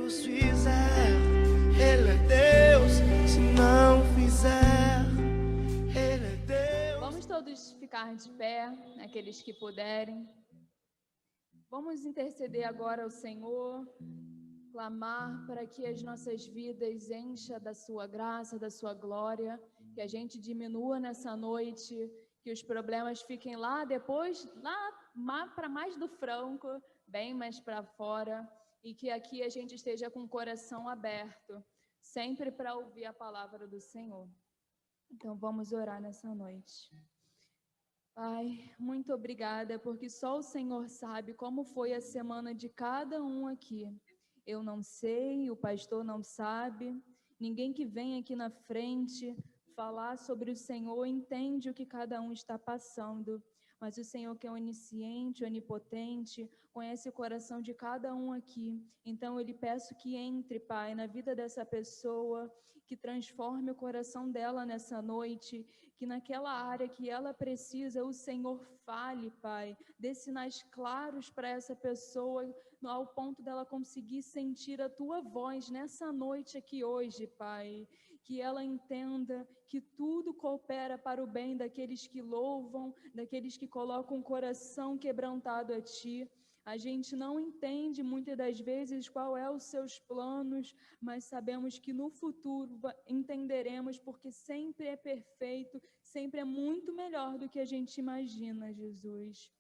Deus fizer, Ele é Deus. Se não fizer, Ele é Deus. Vamos todos ficar de pé, aqueles que puderem. Vamos interceder agora ao Senhor, clamar para que as nossas vidas encha da sua graça, da sua glória, que a gente diminua nessa noite, que os problemas fiquem lá depois, lá para mais do franco, bem mais para fora, e que aqui a gente esteja com o coração aberto, sempre para ouvir a palavra do Senhor. Então vamos orar nessa noite. Pai, muito obrigada, porque só o Senhor sabe como foi a semana de cada um aqui. Eu não sei, o pastor não sabe, ninguém que vem aqui na frente falar sobre o Senhor entende o que cada um está passando. Mas o Senhor, que é onisciente, onipotente, conhece o coração de cada um aqui. Então eu lhe peço que entre, Pai, na vida dessa pessoa, que transforme o coração dela nessa noite, que naquela área que ela precisa, o Senhor fale, Pai, dê sinais claros para essa pessoa, ao ponto dela conseguir sentir a Tua voz nessa noite aqui hoje, Pai. Que ela entenda que tudo coopera para o bem daqueles que louvam, daqueles que colocam o coração quebrantado a Ti. A gente não entende muitas das vezes qual é os seus planos, mas sabemos que no futuro entenderemos, porque sempre é perfeito, sempre é muito melhor do que a gente imagina, Jesus.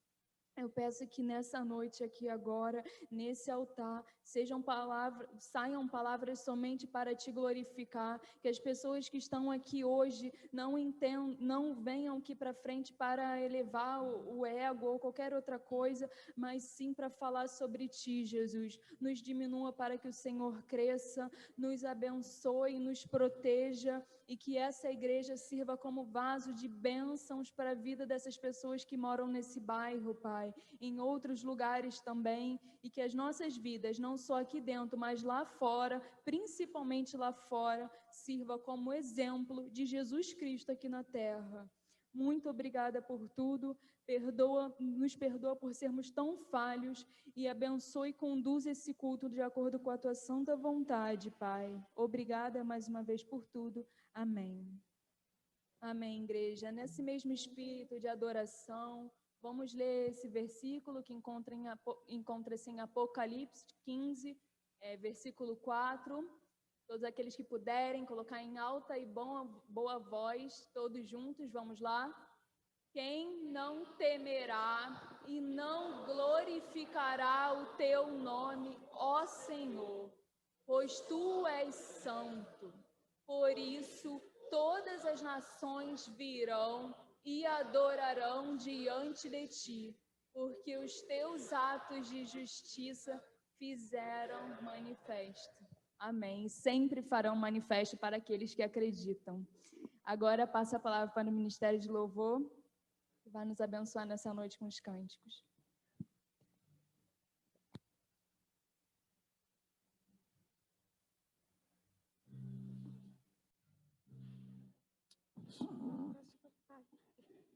Eu peço que nessa noite aqui agora, nesse altar, saiam palavras somente para te glorificar, que as pessoas que estão aqui hoje não venham aqui para frente para elevar o ego ou qualquer outra coisa, mas sim para falar sobre ti, Jesus. Nos diminua para que o Senhor cresça, nos abençoe, nos proteja, e que essa igreja sirva como vaso de bênçãos para a vida dessas pessoas que moram nesse bairro, Pai, em outros lugares também, e que as nossas vidas, não só aqui dentro, mas lá fora, principalmente lá fora, sirva como exemplo de Jesus Cristo aqui na terra. Muito obrigada por tudo, nos perdoa por sermos tão falhos e abençoe e conduz esse culto de acordo com a tua santa vontade, Pai. Obrigada mais uma vez por tudo. Amém. Amém, igreja. Nesse mesmo espírito de adoração, vamos ler esse versículo que encontra-se em Apocalipse 15, versículo 4. Todos aqueles que puderem colocar em alta e boa voz, todos juntos, vamos lá. Quem não temerá e não glorificará o teu nome, ó Senhor, pois tu és santo. Por isso, todas as nações virão e adorarão diante de ti, porque os teus atos de justiça fizeram manifesto. Amém. Sempre farão manifesto para aqueles que acreditam. Agora passa a palavra para o Ministério de Louvor, que vai nos abençoar nessa noite com os cânticos.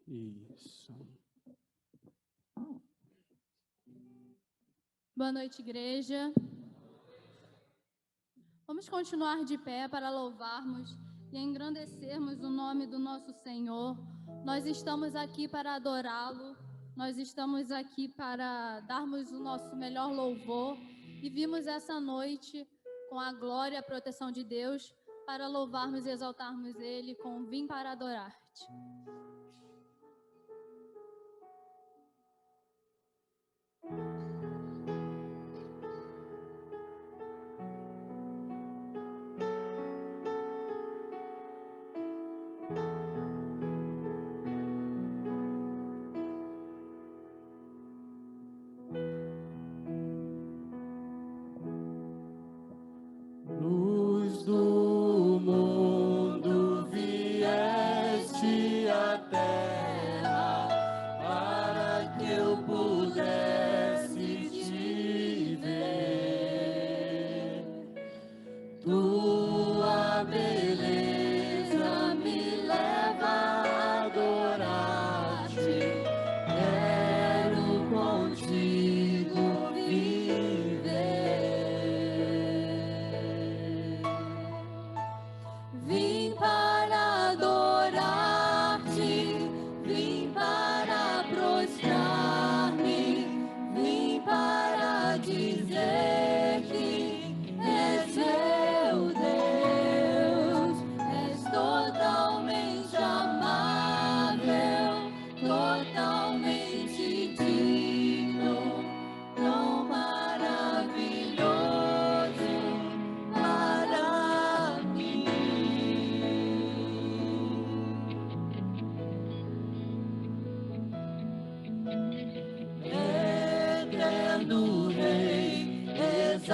Isso. Boa noite, igreja. Vamos continuar de pé para louvarmos e engrandecermos o nome do nosso Senhor. Nós estamos aqui para adorá-lo, nós estamos aqui para darmos o nosso melhor louvor e vimos essa noite com a glória e a proteção de Deus para louvarmos e exaltarmos Ele com Vim para adorar-te. Luz do mundo vieste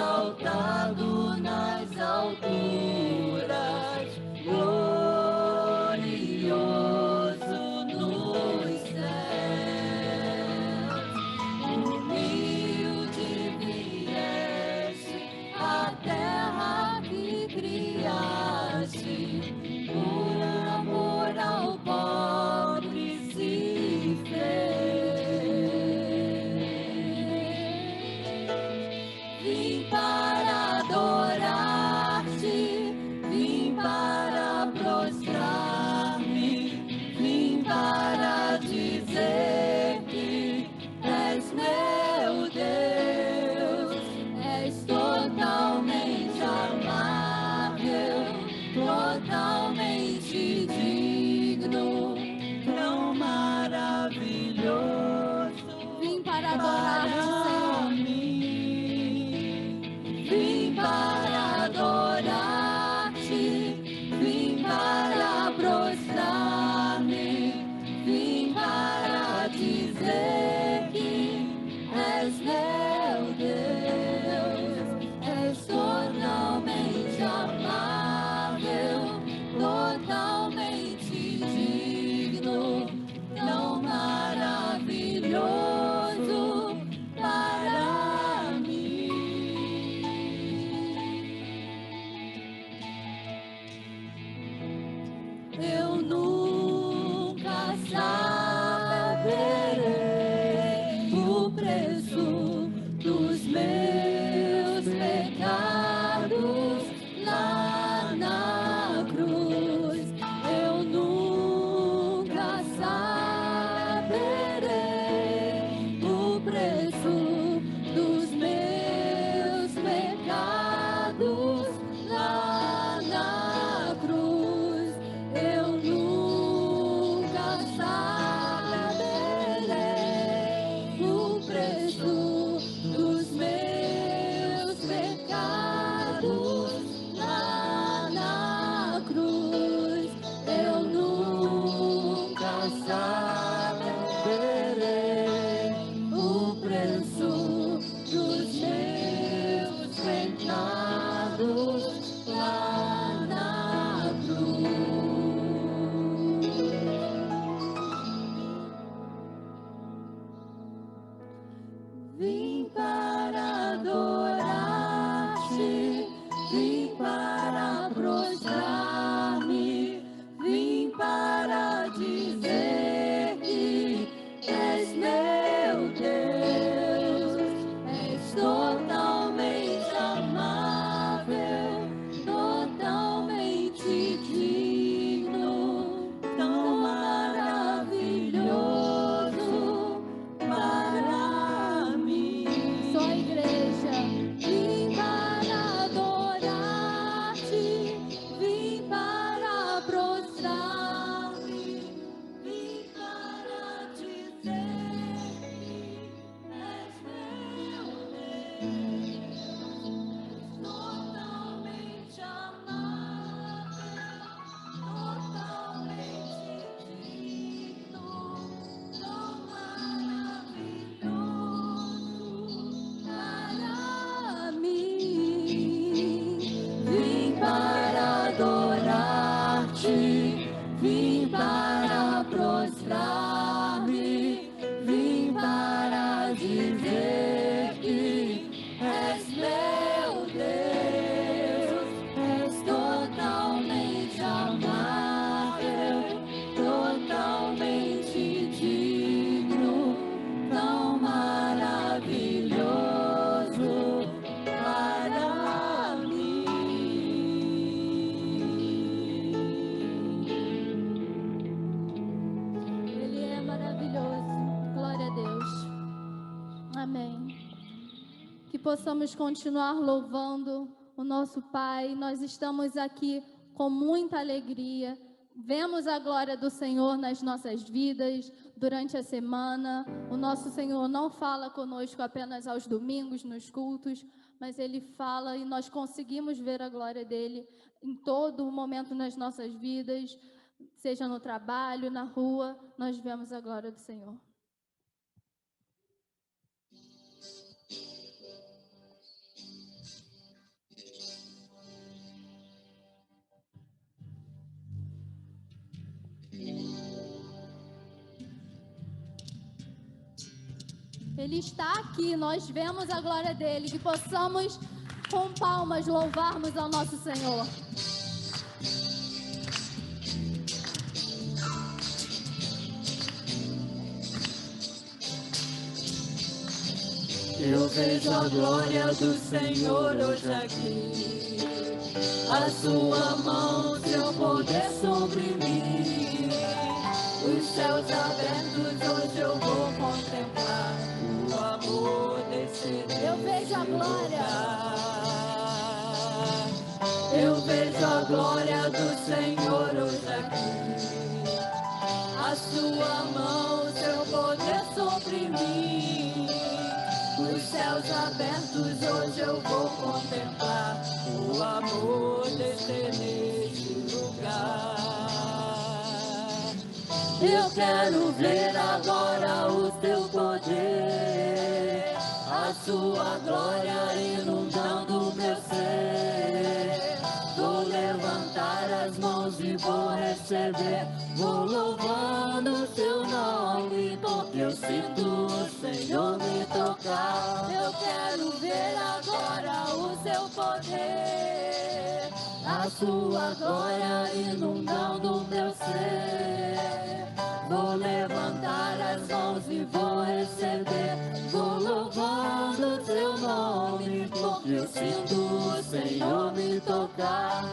exaltado nas alturas, glorioso nos céus. Humilde vieste a terra que criaste, por amor ao pobre se fez. Vim para adorar-te, vim para prostrar-me, vim para dizer que és meu Deus, és totalmente amável, totalmente digno, tão maravilhoso. Vim para adorar-te, Senhor. Vim para adorar-te, vim para prostrar-me, vim para dizer que és meu Deus, és totalmente amável, totalmente digno, tão maravilhoso para mim. Eu nunca saberei o preço dos meus pecados lá na cruz. Eu nunca saberei o preço dos meus pecados lá na cruz. Eu nunca saberei o preço dos meus pecados lá na cruz. Eu nunca saberei o preço dos meus pecados lá na cruz. Vim para adorar-te, vim para prostrar-me, vim para dizer que és meu Deus, és totalmente amável, totalmente digno, tão maravilhoso para mim. Só a igreja. Vim para adorar-te, vim para prostrar-me, vim para dizer que és meu Deus, totalmente amável, totalmente digno, tão maravilhoso para mim. Vim para adorar-te, vim para prostrar-me, vim para dizer que és meu Deus, és totalmente amável, totalmente digno, tão maravilhoso para mim. Ele é maravilhoso. Glória a Deus. Amém. Que possamos continuar louvando o nosso Pai. Nós estamos aqui com muita alegria. Vemos a glória do Senhor nas nossas vidas durante a semana. O nosso Senhor não fala conosco apenas aos domingos, nos cultos, mas Ele fala e nós conseguimos ver a glória dEle em todo momento nas nossas vidas, seja no trabalho, na rua, nós vemos a glória do Senhor. Ele está aqui, nós vemos a glória dele, que possamos com palmas louvarmos ao nosso Senhor. Eu vejo a glória do Senhor hoje aqui, a sua mão, seu poder sobre mim. Os céus abertos, hoje eu vou contemplar o amor desse Deus. Eu vejo a glória. Eu vejo a glória do Senhor hoje aqui, a sua mão, seu poder sobre mim. Os céus abertos, hoje eu vou contemplar o amor neste lugar. Eu quero ver agora o teu poder, a sua glória inundando meu ser. Vou levantar as mãos e vou receber, vou louvando o teu nome, porque eu sinto o Senhor me tocar. Eu quero ver agora o seu poder, a sua glória inundando meu ser. Vou levantar as mãos e vou receber, vou louvando o teu nome, porque eu sinto o Senhor me tocar.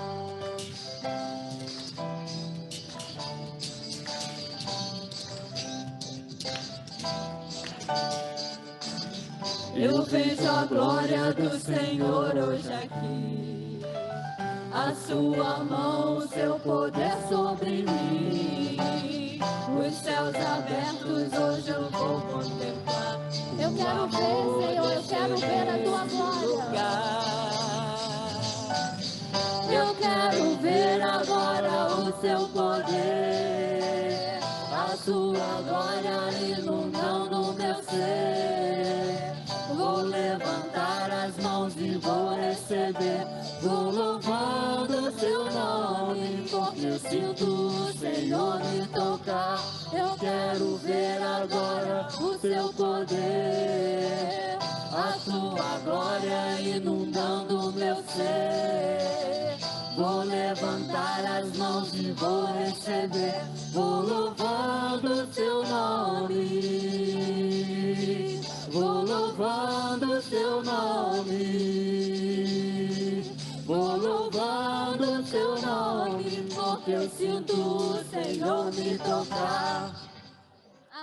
Eu vejo a glória do Senhor hoje aqui, a sua mão, seu poder sobre mim. Os céus abertos, hoje eu vou contemplar. Eu quero ver, Senhor, eu quero ver a tua glória. Eu quero ver agora o seu poder, a sua glória inundando meu ser. Vou levantar as mãos e vou receber, vou louvando o seu nome, porque eu sinto o Senhor me tocar. Eu quero ver agora o seu poder, a sua glória inundando meu ser. Vou levantar as mãos e vou receber, vou louvando o seu nome. Vou louvando o seu nome, vou louvando o seu nome, porque eu sinto o Senhor me tocar.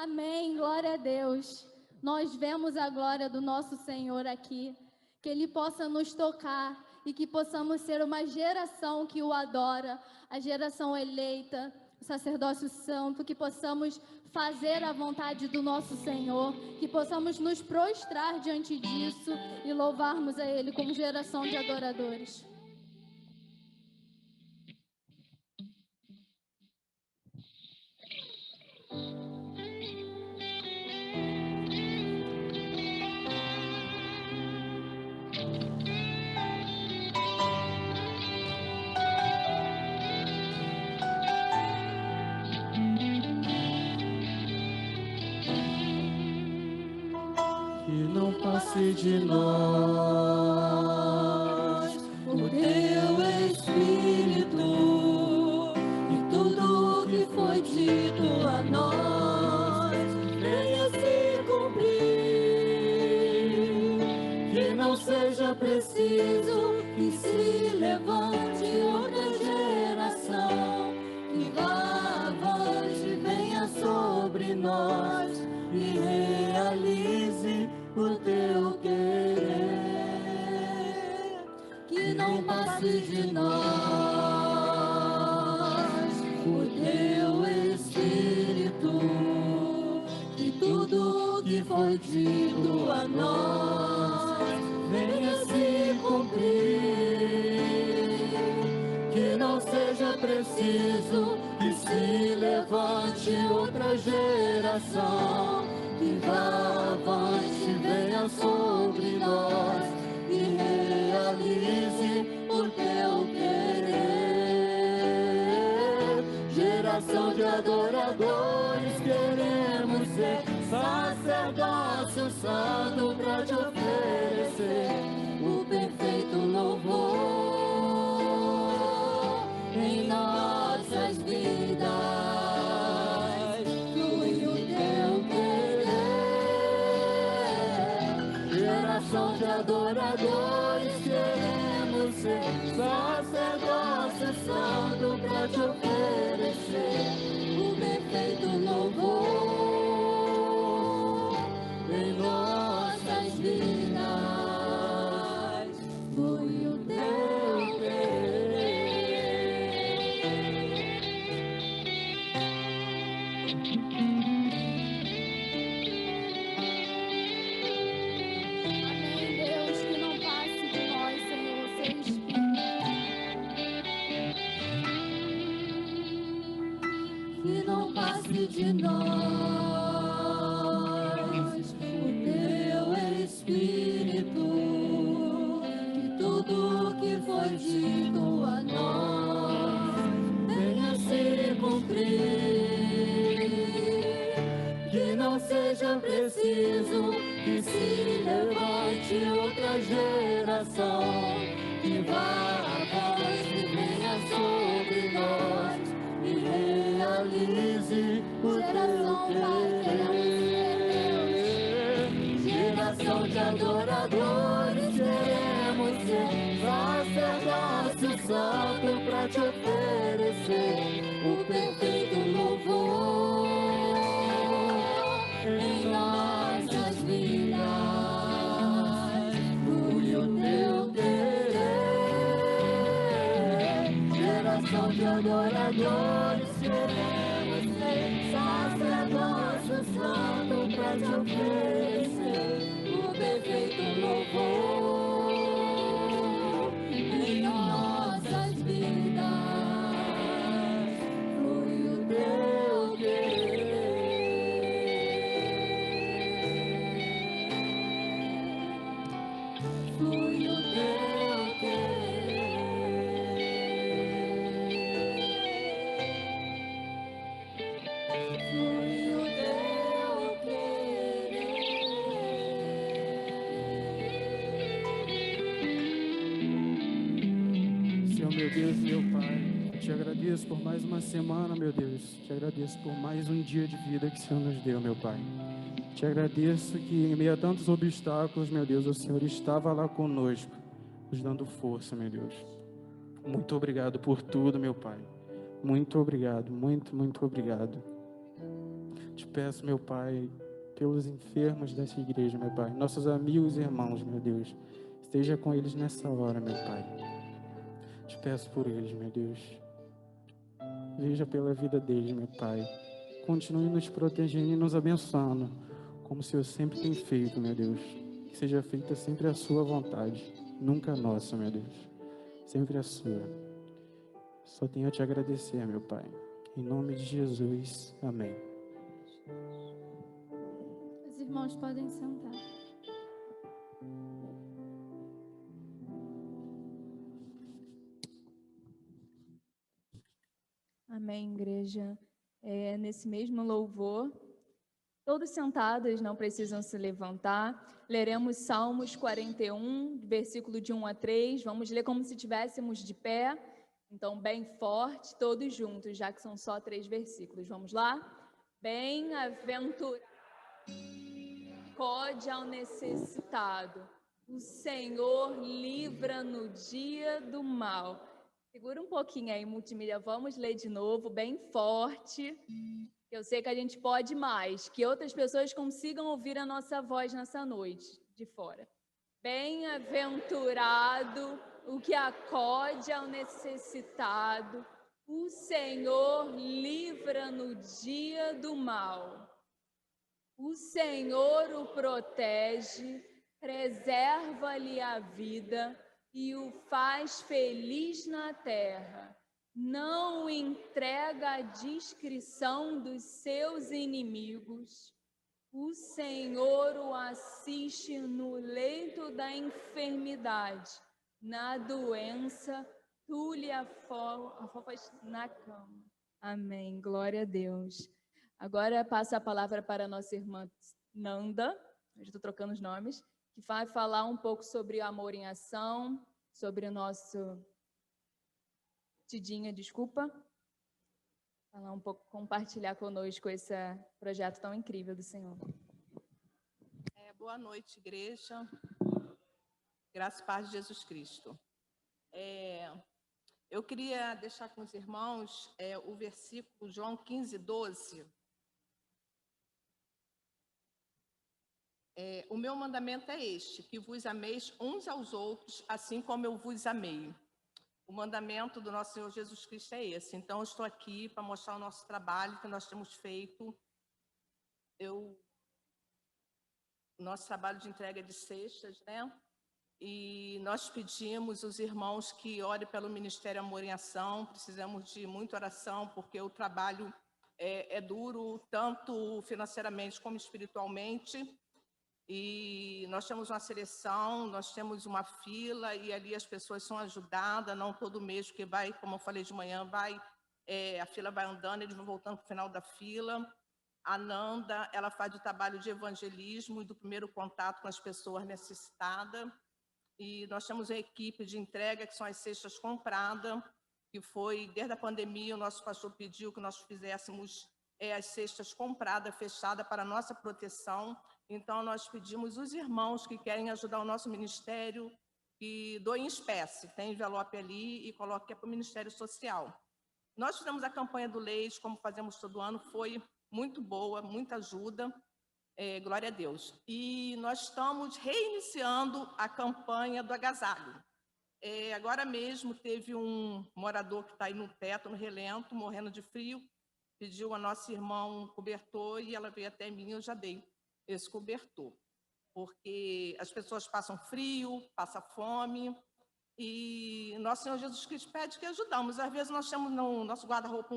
Amém, glória a Deus. Nós vemos a glória do nosso Senhor aqui, que Ele possa nos tocar e que possamos ser uma geração que o adora, a geração eleita, o sacerdócio santo, que possamos fazer a vontade do nosso Senhor, que possamos nos prostrar diante disso e louvarmos a Ele como geração de adoradores. Que não passe de nós o teu Espírito, e tudo o que foi dito a nós venha se cumprir. Que não seja preciso que se levante outra geração, que vá avante, venha sobre nós e realize o teu querer. Que não passe de nós o teu Espírito, que tudo que foi dito a nós venha se cumprir. Que não seja preciso que se levante outra geração, que vá avante, venha sobre nós e realize o teu querer. geração de adoradores, queremos ser sacerdócio santo pra te oferecer o perfeito louvor em nossas vidas. Flui o teu querer, geração de adoradores, queremos ser sacerdócio santo pra te oferecer o perfeito louvor em nossas vidas. Flui o teu querer. Amém, Deus, que não passe de nós, Senhor, seu Espírito. Que não passe de nós o teu Espírito, que tudo que foi dito a nós venha se cumprir, que não seja preciso que se levante outra geração, que vá a voz que venha sobre nós e realize o teu querer. Geração de adoradores, queremos ser sacerdócio santo pra te oferecer o perfeito louvor em nossas vidas. Flui o teu querer, geração de adoradores, queremos ser sacerdócio santo pra te oferecer o perfeito louvor em nossas vidas. Flui o teu querer, flui o teu querer, flui o teu querer. Senhor, meu Deus, meu Pai, eu te agradeço por mais uma semana, meu Deus. Te agradeço por mais um dia de vida que o Senhor nos deu, meu Pai. Te agradeço que em meio a tantos obstáculos, meu Deus, o Senhor estava lá conosco, nos dando força, meu Deus. Muito obrigado por tudo, meu Pai. Muito obrigado, muito obrigado. Te peço, meu Pai, pelos enfermos dessa igreja, meu Pai, nossos amigos e irmãos, meu Deus, esteja com eles nessa hora, meu Pai. Te peço por eles, meu Deus. Veja pela vida deles, meu Pai. Continue nos protegendo e nos abençoando, como o Senhor sempre tem feito, meu Deus. Que seja feita sempre a sua vontade, nunca a nossa, meu Deus. Sempre a sua. Só tenho a te agradecer, meu Pai. Em nome de Jesus, amém. Os irmãos podem sentar. Amém, igreja. Nesse mesmo louvor, todos sentados, não precisam se levantar. Leremos Salmos 41, versículo de 1 a 3. Vamos ler como se estivéssemos de pé. Então, bem forte, todos juntos, já que são só 3 versículos. Vamos lá? Bem-aventurado, acode ao necessitado. O Senhor livra no dia do mal. Segura um pouquinho aí, multimídia. Vamos ler de novo, bem forte. Eu sei que a gente pode mais, que outras pessoas consigam ouvir a nossa voz nessa noite, de fora. Bem-aventurado o que acode ao necessitado. O Senhor livra no dia do mal. O Senhor o protege, preserva-lhe a vida e o faz feliz na terra. Não o entrega à discrição dos seus inimigos. O Senhor o assiste no leito da enfermidade. Na doença, tu lhe afofas na cama. Amém. Glória a Deus. Agora passa a palavra para a nossa irmã Nanda, eu estou trocando os nomes, que vai falar um pouco sobre o amor em ação, sobre o nosso... Tidinha, desculpa. Falar um pouco, compartilhar conosco esse projeto tão incrível do Senhor. Boa noite, igreja. Graça e paz de Jesus Cristo. Eu queria deixar com os irmãos o versículo João 15:12. O meu mandamento é este, que vos ameis uns aos outros, assim como eu vos amei. O mandamento do nosso Senhor Jesus Cristo é esse. Então, eu estou aqui para mostrar o nosso trabalho que nós temos feito. Nosso trabalho de entrega de cestas, né? E nós pedimos os irmãos que orem pelo Ministério Amor em Ação. Precisamos de muita oração, porque o trabalho é duro, tanto financeiramente como espiritualmente. E nós temos uma seleção, nós temos uma fila, e ali as pessoas são ajudadas, não todo mês, porque vai, como eu falei de manhã, a fila vai andando, eles vão voltando para o final da fila. A Nanda, ela faz o trabalho de evangelismo e do primeiro contato com as pessoas necessitadas. E nós temos uma equipe de entrega, que são as cestas compradas, que foi, desde a pandemia, o nosso pastor pediu que nós fizéssemos as cestas compradas, fechadas, para a nossa proteção. Então, nós pedimos os irmãos que querem ajudar o nosso ministério, que doem em espécie, tem envelope ali e coloque para o Ministério Social. Nós fizemos a campanha do leite, como fazemos todo ano, foi muito boa, muita ajuda, glória a Deus. E nós estamos reiniciando a campanha do agasalho. Agora mesmo teve um morador que está aí no teto, no relento, morrendo de frio, pediu a nossa irmã um cobertor e ela veio até mim e eu já dei esse cobertor. Porque as pessoas passam frio, passam fome, e nosso Senhor Jesus Cristo pede que ajudamos. Às vezes nós temos no nosso guarda-roupa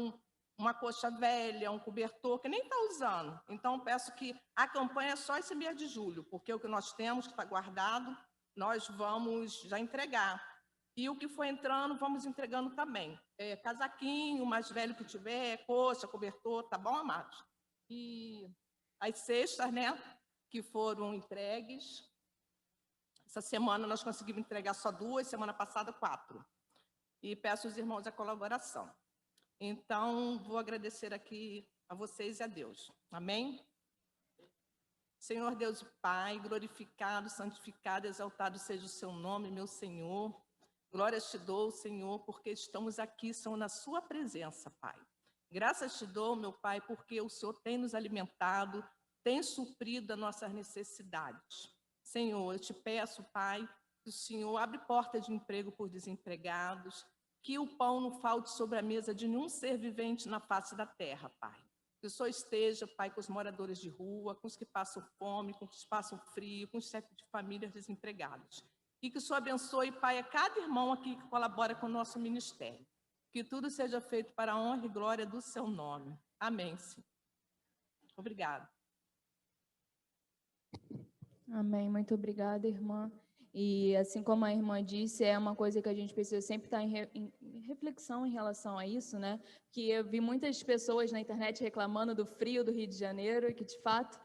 uma coxa velha, um cobertor que nem está usando. Então, peço que a campanha é só esse mês de julho, porque o que nós temos, que está guardado, nós vamos já entregar. E o que for entrando, vamos entregando também. Casaquinho, mais velho que tiver, coxa, cobertor, tá bom, amados? E as cestas, né, que foram entregues. Essa semana nós conseguimos entregar só 2, semana passada 4. E peço aos irmãos a colaboração. Então, vou agradecer aqui a vocês e a Deus. Amém? Senhor Deus e Pai, glorificado, santificado, exaltado seja o seu nome, meu Senhor. Glórias te dou, Senhor, porque estamos aqui, Senhor, na sua presença, Pai. Graças te dou, meu Pai, porque o Senhor tem nos alimentado, tem suprido as nossas necessidades. Senhor, eu te peço, Pai, que o Senhor abre porta de emprego por desempregados, que o pão não falte sobre a mesa de nenhum ser vivente na face da terra, Pai. Que o Senhor esteja, Pai, com os moradores de rua, com os que passam fome, com os que passam frio, com os chefes de famílias desempregados. E que o Senhor abençoe, Pai, a cada irmão aqui que colabora com o nosso ministério. Que tudo seja feito para a honra e glória do seu nome. Amém, Senhor. Obrigada. Amém. Muito obrigada, irmã. E assim como a irmã disse, é uma coisa que a gente precisa sempre estar em reflexão em relação a isso, né? Que eu vi muitas pessoas na internet reclamando do frio do Rio de Janeiro, que de fato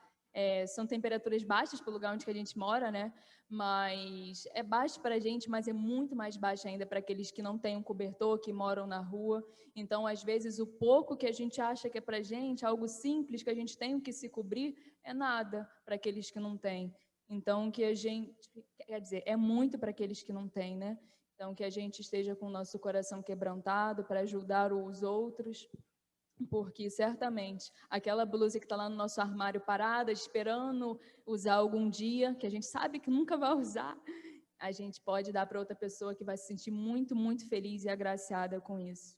são temperaturas baixas para o lugar onde que a gente mora, né? Mas é baixo para a gente, mas é muito mais baixo ainda para aqueles que não têm um cobertor, que moram na rua. Então, às vezes, o pouco que a gente acha que é para a gente, algo simples que a gente tem que se cobrir, é nada para aqueles que não têm. Então, que a gente, quer dizer, é muito para aqueles que não têm, né? Então, que a gente esteja com o nosso coração quebrantado para ajudar os outros, porque certamente aquela blusa que está lá no nosso armário parada, esperando usar algum dia, que a gente sabe que nunca vai usar, a gente pode dar para outra pessoa que vai se sentir muito, muito feliz e agraciada com isso.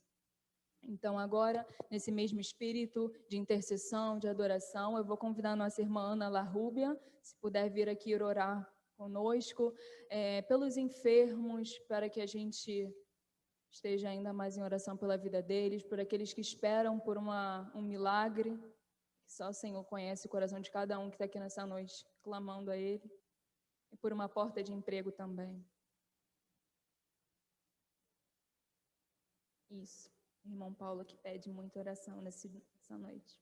Então, agora, nesse mesmo espírito de intercessão, de adoração, eu vou convidar a nossa irmã Ana Larrúbia, se puder vir aqui orar conosco, pelos enfermos, para que a gente esteja ainda mais em oração pela vida deles, por aqueles que esperam por um milagre, que só o Senhor conhece o coração de cada um que está aqui nessa noite, clamando a Ele, e por uma porta de emprego também. Isso. Irmão Paulo que pede muita oração nessa noite.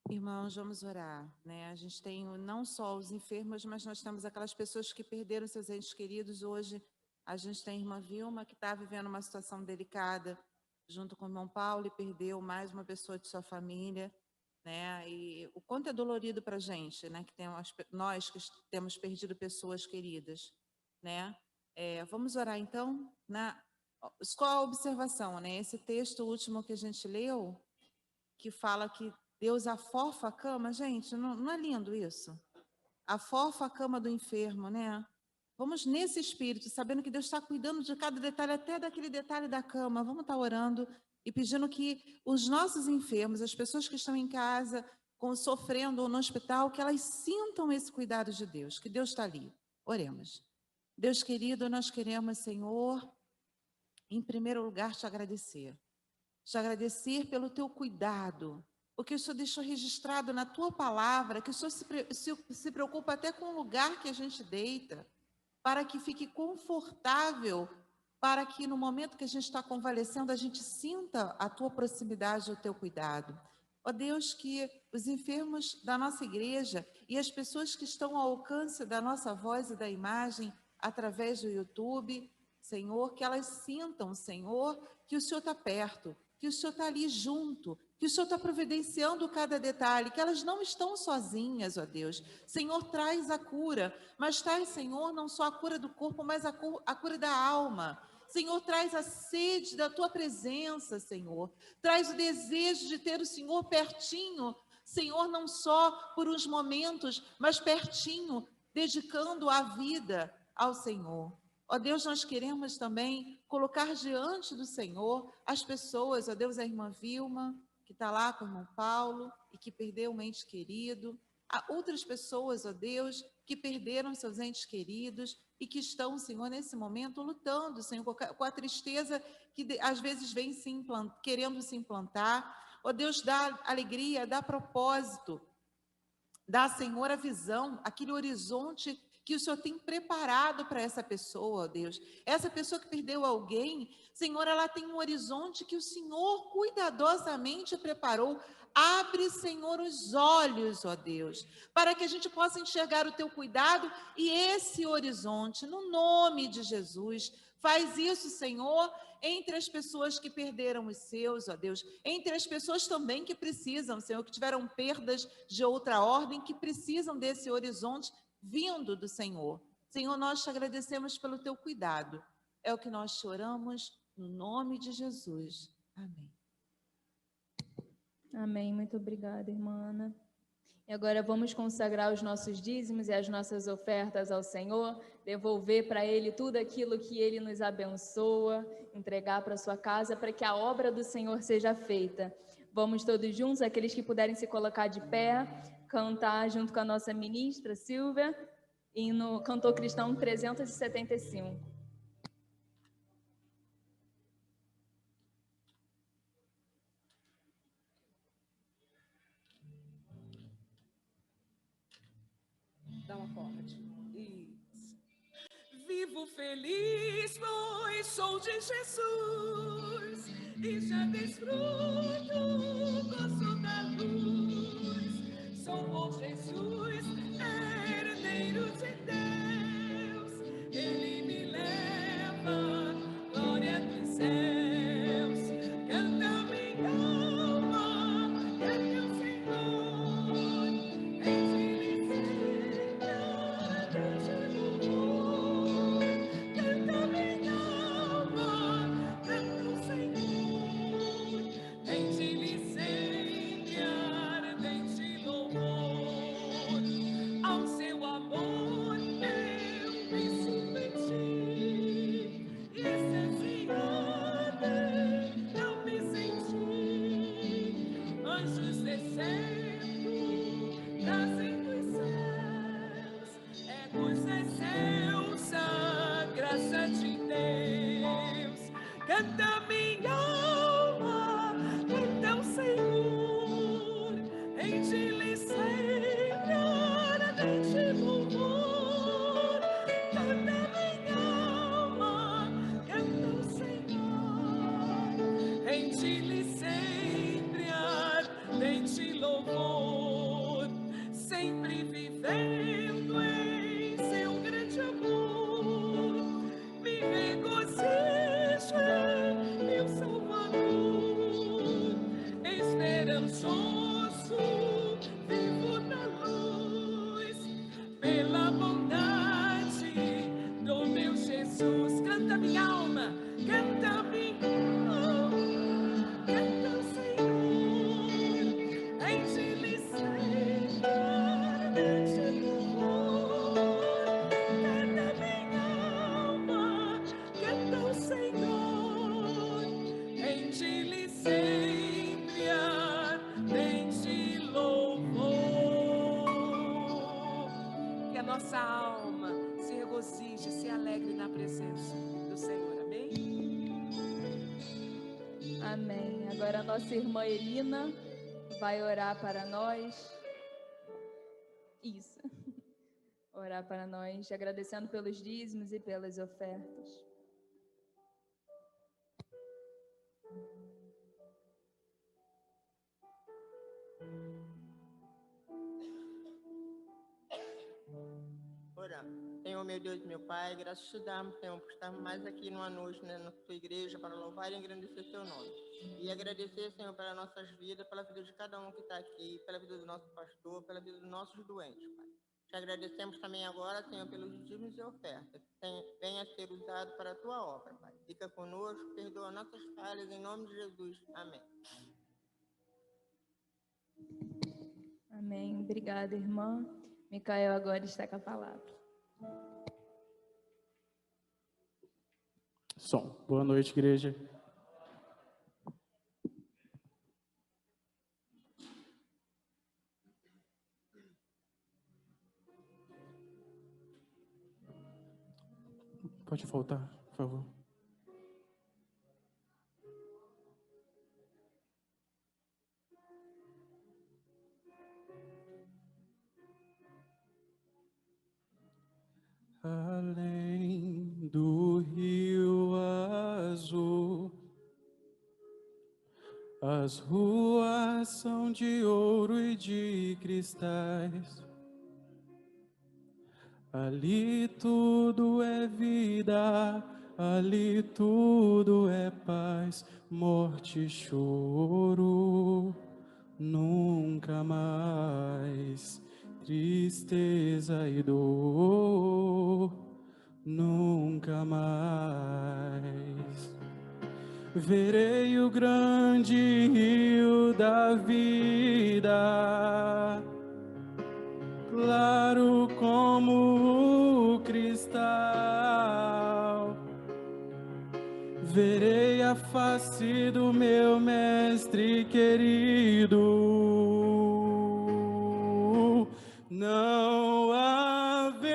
Irmãos, vamos orar, né? A gente tem não só os enfermos, mas nós temos aquelas pessoas que perderam seus entes queridos. Hoje a gente tem a irmã Vilma, que está vivendo uma situação delicada, junto com o irmão Paulo, e perdeu mais uma pessoa de sua família, né? E o quanto é dolorido para a gente, né? Que nós que temos perdido pessoas queridas, né? Vamos orar então, qual a observação, né? Esse texto último que a gente leu, que fala que Deus afofa a cama, gente, não é lindo isso? Afofa a cama do enfermo, né? Vamos nesse espírito, sabendo que Deus está cuidando de cada detalhe, até daquele detalhe da cama. Vamos estar orando e pedindo que os nossos enfermos, as pessoas que estão em casa, sofrendo ou no hospital, que elas sintam esse cuidado de Deus, que Deus está ali. Oremos. Deus querido, nós queremos, Senhor, em primeiro lugar, te agradecer. Te agradecer pelo teu cuidado, porque o Senhor deixou registrado na tua palavra, que o Senhor se preocupa até com o lugar que a gente deita, para que fique confortável, para que no momento que a gente está convalescendo, a gente sinta a tua proximidade, o teu cuidado. Ó Deus, que os enfermos da nossa igreja e as pessoas que estão ao alcance da nossa voz e da imagem, através do YouTube, Senhor, que elas sintam, Senhor, que o Senhor está perto, que o Senhor está ali junto, que o Senhor está providenciando cada detalhe, que elas não estão sozinhas, ó Deus. Senhor, traz a cura, mas traz, Senhor, não só a cura do corpo, mas a cura da alma. Senhor, traz a sede da tua presença, Senhor. Traz o desejo de ter o Senhor pertinho, Senhor, não só por uns momentos, mas pertinho, dedicando a vida ao Senhor. Ó Deus, nós queremos também colocar diante do Senhor as pessoas, ó Deus, a irmã Vilma, que está lá com o irmão Paulo e que perdeu um ente querido. Há outras pessoas, ó Deus, que perderam seus entes queridos e que estão, Senhor, nesse momento lutando, Senhor, com a tristeza que às vezes vem querendo se implantar. Ó Deus, dá alegria, dá propósito, dá, Senhor, a visão, aquele horizonte que o Senhor tem preparado para essa pessoa, ó Deus. Essa pessoa que perdeu alguém, Senhor, ela tem um horizonte que o Senhor cuidadosamente preparou. Abre, Senhor, os olhos, ó Deus, para que a gente possa enxergar o teu cuidado e esse horizonte, no nome de Jesus. Faz isso, Senhor, entre as pessoas que perderam os seus, ó Deus, entre as pessoas também que precisam, Senhor, que tiveram perdas de outra ordem, que precisam desse horizonte vindo do Senhor. Senhor, nós te agradecemos pelo teu cuidado. É o que nós te oramos no nome de Jesus. Amém. Amém. Muito obrigada, irmã Ana. E agora vamos consagrar os nossos dízimos e as nossas ofertas ao Senhor, devolver para Ele tudo aquilo que Ele nos abençoa, entregar para a sua casa, para que a obra do Senhor seja feita. Vamos todos juntos, aqueles que puderem se colocar de pé, cantar junto com a nossa ministra Silvia, e no Cantor Cristão 375. Dá um acorde. Isso. Vivo feliz, pois sou de Jesus e já desfruto o gozo da luz. Sou por Jesus, herdeiro de Deus. Ele me leva, glória dos céus. Canta minha alma, canta o Senhor. Ao seu amor canta minha alma, canta minha alma, canta o Senhor, enche-lhe Senhor, enche louvor, canta minha alma, canta o Senhor, enche-lhe sempre ardente louvor. Que a nossa alma se regozije, se alegre na presença do Senhor. Amém? Amém. Agora a nossa irmã Elina vai orar para nós. Isso. Orar para nós, agradecendo pelos dízimos e pelas ofertas. Senhor, meu Deus e meu Pai, graças te damos, Senhor, por estarmos mais aqui numa noite, né, na tua igreja, para louvar e engrandecer teu nome. E agradecer, Senhor, pelas nossas vidas, pela vida de cada um que está aqui, pela vida do nosso pastor, pela vida dos nossos doentes, Pai. Te agradecemos também agora, Senhor, pelos dízimos e ofertas. Venha ser usado para a tua obra, Pai. Fica conosco, perdoa nossas falhas, em nome de Jesus. Amém. Amém. Obrigada, irmã. Micael agora está com a palavra. Som. Boa noite, igreja. Pode voltar, por favor. Além do rio azul, as ruas são de ouro e de cristais. Ali tudo é vida, ali tudo é paz, morte e choro, nunca mais. Tristeza e dor, nunca mais. Verei o grande rio da vida, claro como o cristal. Verei a face do meu mestre querido. Não haverá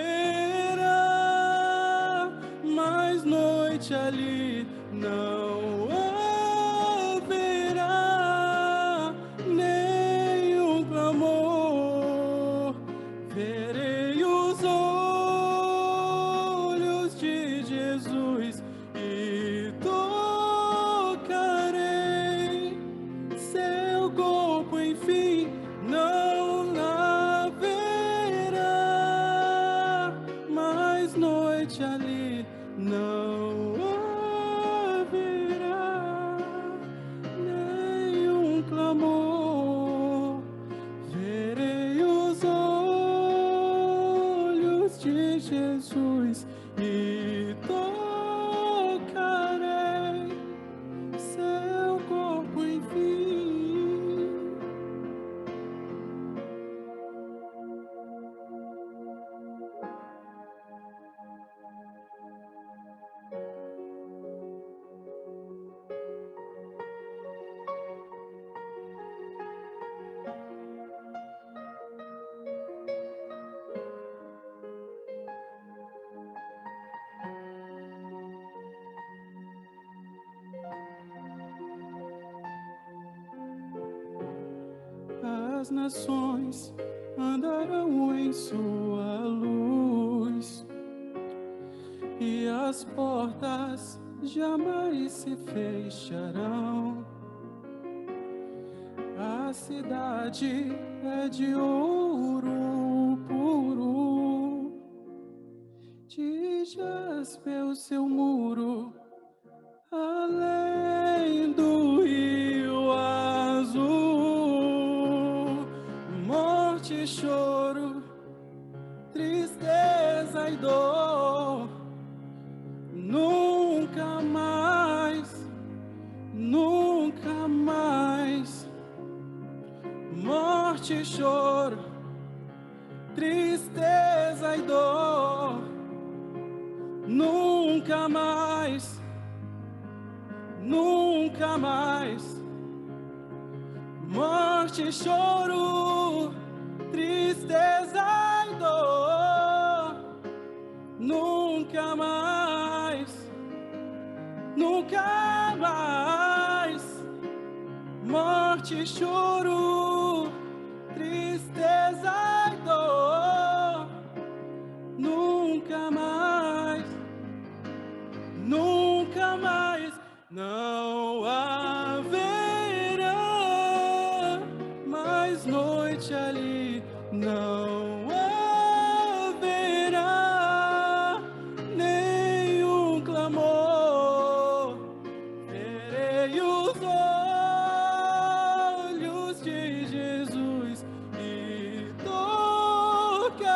mais noite ali, não haverá nenhum clamor. Verei os olhos de Jesus e tocarei seu corpo, enfim, não haverá mais noite ali, não haverá nenhum clamor. Verei os olhos de Jesus e tocarei seu corpo, enfim. As nações andarão em sua luz e as portas jamais se fecharão. A cidade é de ouro puro, de jaspe o seu muro, além do rio azul. Morte, choro, tristeza e dor, nunca morte, choro, tristeza e dor, nunca mais, nunca mais. Morte, choro, tristeza e dor, nunca mais, nunca mais. Morte, choro, tristeza e dor, nunca mais, nunca mais. Não haverá mais noite ali, não haverá nenhum clamor. Verei os olhos de Jesus e tocarei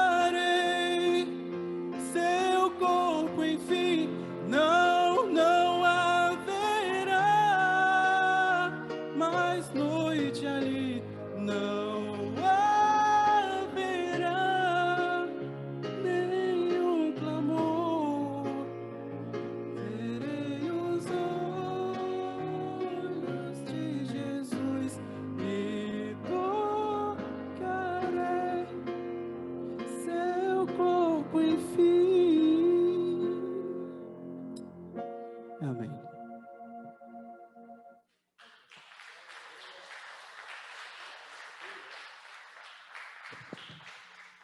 seu corpo, enfim. Não haverá mais noite ali, não haverá nenhum clamor. Verei os olhos de Jesus e tocarei seu corpo, enfim. Amém.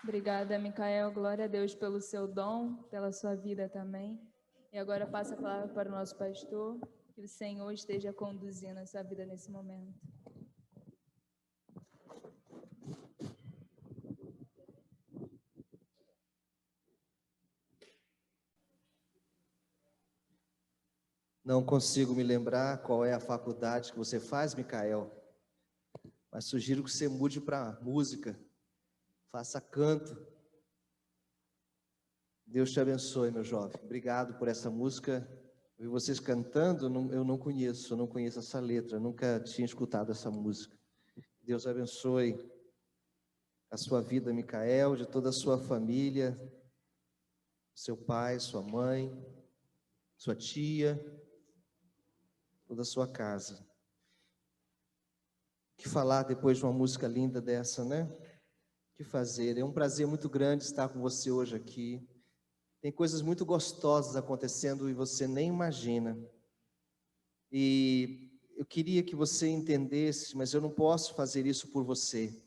Obrigada, Micael. Glória a Deus pelo seu dom, pela sua vida também. E agora passa a palavra para o nosso pastor, que o Senhor esteja conduzindo a sua vida nesse momento. Não consigo me lembrar qual é a faculdade que você faz, Micael, mas sugiro que você mude para música, faça canto. Deus te abençoe, meu jovem. Obrigado por essa música. Eu vi vocês cantando, eu não conheço essa letra, nunca tinha escutado essa música. Deus abençoe a sua vida, Micael, de toda a sua família, seu pai, sua mãe, sua tia, toda a sua casa. O que falar depois de uma música linda dessa, né? O que fazer? É um prazer muito grande estar com você hoje aqui. Tem coisas muito gostosas acontecendo e você nem imagina. E eu queria que você entendesse, mas eu não posso fazer isso por você.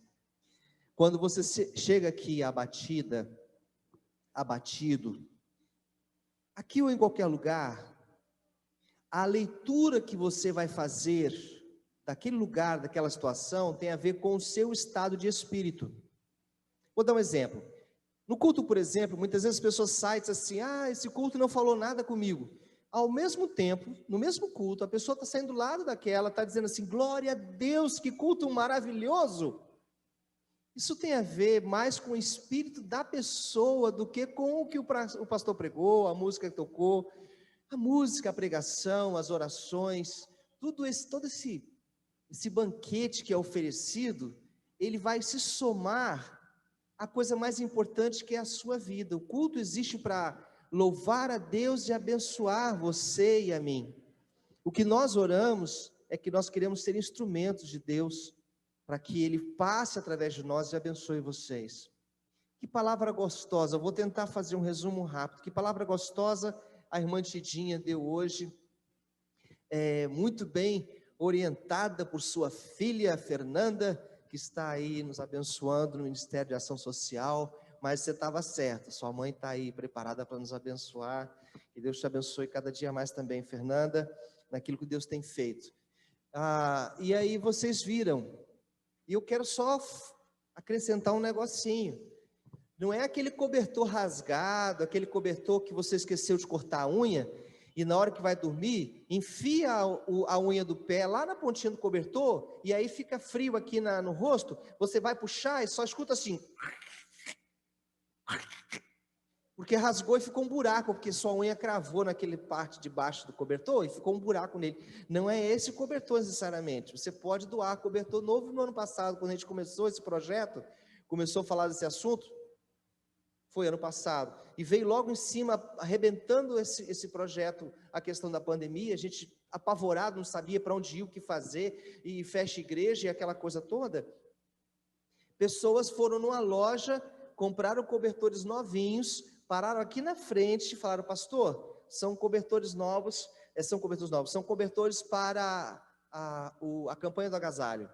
Quando você chega aqui abatido, aqui ou em qualquer lugar, a leitura que você vai fazer daquele lugar, daquela situação, tem a ver com o seu estado de espírito. Vou dar um exemplo. No culto, por exemplo, muitas vezes as pessoas saem e dizem assim, esse culto não falou nada comigo. Ao mesmo tempo, no mesmo culto, a pessoa está saindo do lado daquela, está dizendo assim, glória a Deus, que culto maravilhoso. Isso tem a ver mais com o espírito da pessoa do que com o que o pastor pregou, a música que tocou. A música, a pregação, as orações, todo esse banquete que é oferecido, ele vai se somar à coisa mais importante que é a sua vida. O culto existe para louvar a Deus e abençoar você e a mim. O que nós oramos é que nós queremos ser instrumentos de Deus, para que Ele passe através de nós e abençoe vocês. Que palavra gostosa, eu vou tentar fazer um resumo rápido. Que palavra gostosa a irmã Tidinha deu hoje, muito bem orientada por sua filha Fernanda, que está aí nos abençoando no Ministério de Ação Social, mas você estava certa, sua mãe está aí preparada para nos abençoar, e Deus te abençoe cada dia mais também, Fernanda, naquilo que Deus tem feito. E aí vocês viram, e eu quero só acrescentar um negocinho. Não é aquele cobertor rasgado, aquele cobertor que você esqueceu de cortar a unha, e na hora que vai dormir, enfia a unha do pé lá na pontinha do cobertor, e aí fica frio aqui no rosto, você vai puxar e só escuta assim. Porque rasgou e ficou um buraco, porque sua unha cravou naquele parte de baixo do cobertor e ficou um buraco nele. Não é esse o cobertor necessariamente. Você pode doar cobertor novo. No ano passado, quando a gente começou esse projeto, começou a falar desse assunto, foi ano passado, e veio logo em cima, arrebentando esse projeto, a questão da pandemia, a gente apavorado, não sabia para onde ir, o que fazer, e fecha igreja e aquela coisa toda. Pessoas foram numa loja, compraram cobertores novinhos, pararam aqui na frente e falaram: pastor, são cobertores novos, são cobertores para a campanha do agasalho.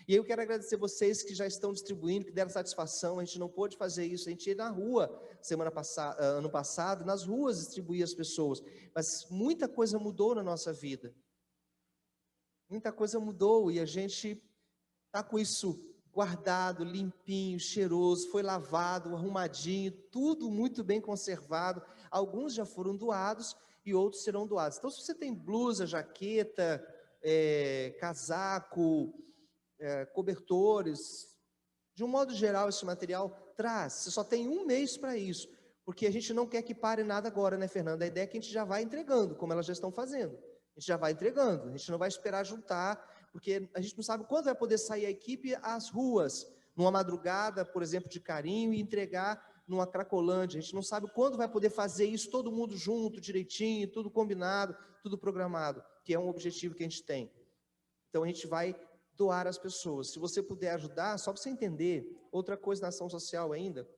E eu quero agradecer vocês que já estão distribuindo, que deram satisfação. A gente não pôde fazer isso, a gente ia na rua ano passado, nas ruas distribuir as pessoas, mas muita coisa mudou na nossa vida, muita coisa mudou, e a gente está com isso guardado, limpinho, cheiroso, foi lavado, arrumadinho, tudo muito bem conservado. Alguns já foram doados e outros serão doados. Então, se você tem blusa, jaqueta, casaco, cobertores, de um modo geral, esse material traz. Você só tem um mês para isso, porque a gente não quer que pare nada agora, né, Fernanda? A ideia é que a gente já vai entregando, como elas já estão fazendo. A gente já vai entregando, a gente não vai esperar juntar, porque a gente não sabe quando vai poder sair a equipe às ruas, numa madrugada, por exemplo, de carinho, e entregar numa Cracolândia. A gente não sabe quando vai poder fazer isso todo mundo junto, direitinho, tudo combinado, tudo programado, que é um objetivo que a gente tem. Então a gente vai doar às pessoas. Se você puder ajudar, só para você entender, outra coisa na ação social ainda,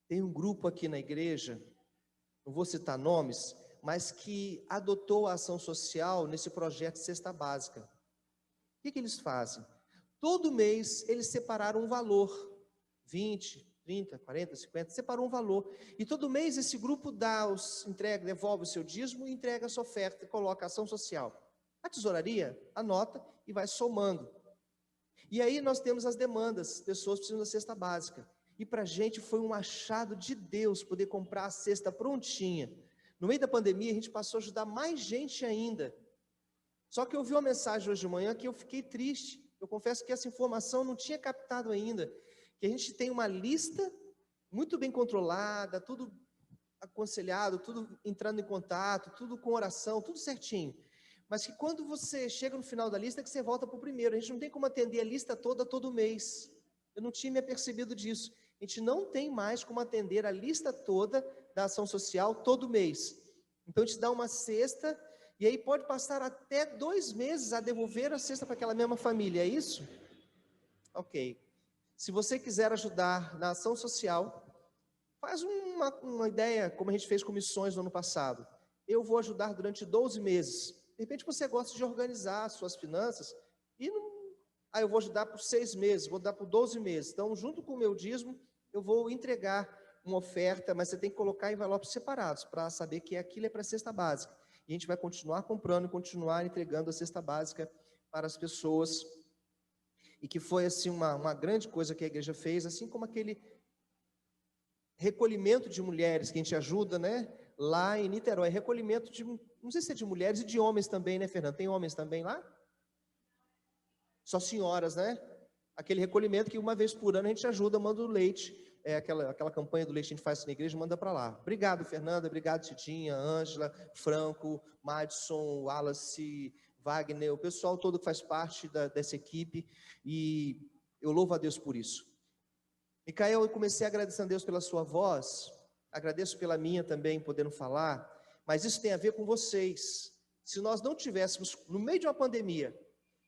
tem um grupo aqui na igreja, não vou citar nomes, mas que adotou a ação social nesse projeto de cesta básica. O que eles fazem? Todo mês eles separaram um valor, 20, 30, 40, 50, separou um valor, e todo mês esse grupo devolve o seu dízimo e entrega a sua oferta e coloca a ação social. A tesouraria anota e vai somando. E aí nós temos as demandas, pessoas precisam da cesta básica. E para a gente foi um achado de Deus poder comprar a cesta prontinha. No meio da pandemia a gente passou a ajudar mais gente ainda. Só que eu vi uma mensagem hoje de manhã que eu fiquei triste. Eu confesso que essa informação eu não tinha captado ainda. Que a gente tem uma lista muito bem controlada, tudo aconselhado, tudo entrando em contato, tudo com oração, tudo certinho. Mas que quando você chega no final da lista, que você volta para o primeiro. A gente não tem como atender a lista toda todo mês. Eu não tinha me apercebido disso. A gente não tem mais como atender a lista toda da ação social todo mês. Então a gente dá uma cesta, e aí pode passar até 2 meses a devolver a cesta para aquela mesma família, é isso? Ok. Se você quiser ajudar na ação social, faz uma ideia, como a gente fez com missões no ano passado. Eu vou ajudar durante 12 meses. De repente você gosta de organizar suas finanças e eu vou ajudar por 6 meses, vou dar por 12 meses. Então, junto com o meu dízimo, eu vou entregar uma oferta, mas você tem que colocar envelopes separados para saber que aquilo é para a cesta básica. E a gente vai continuar comprando e continuar entregando a cesta básica para as pessoas. E que foi assim uma grande coisa que a igreja fez, assim como aquele recolhimento de mulheres que a gente ajuda, né? Lá em Niterói, recolhimento de, não sei se é de mulheres e de homens também, né, Fernando? Tem homens também lá? Só senhoras, né? Aquele recolhimento que uma vez por ano a gente ajuda, manda o leite, aquela campanha do leite que a gente faz na igreja, manda para lá. Obrigado, Fernanda, obrigado, Titinha, Ângela, Franco, Madison, Wallace, Wagner, o pessoal todo que faz parte dessa equipe, e eu louvo a Deus por isso. Micael, eu comecei agradecendo a Deus pela sua voz, agradeço pela minha também, podendo falar, mas isso tem a ver com vocês. Se nós não tivéssemos, no meio de uma pandemia,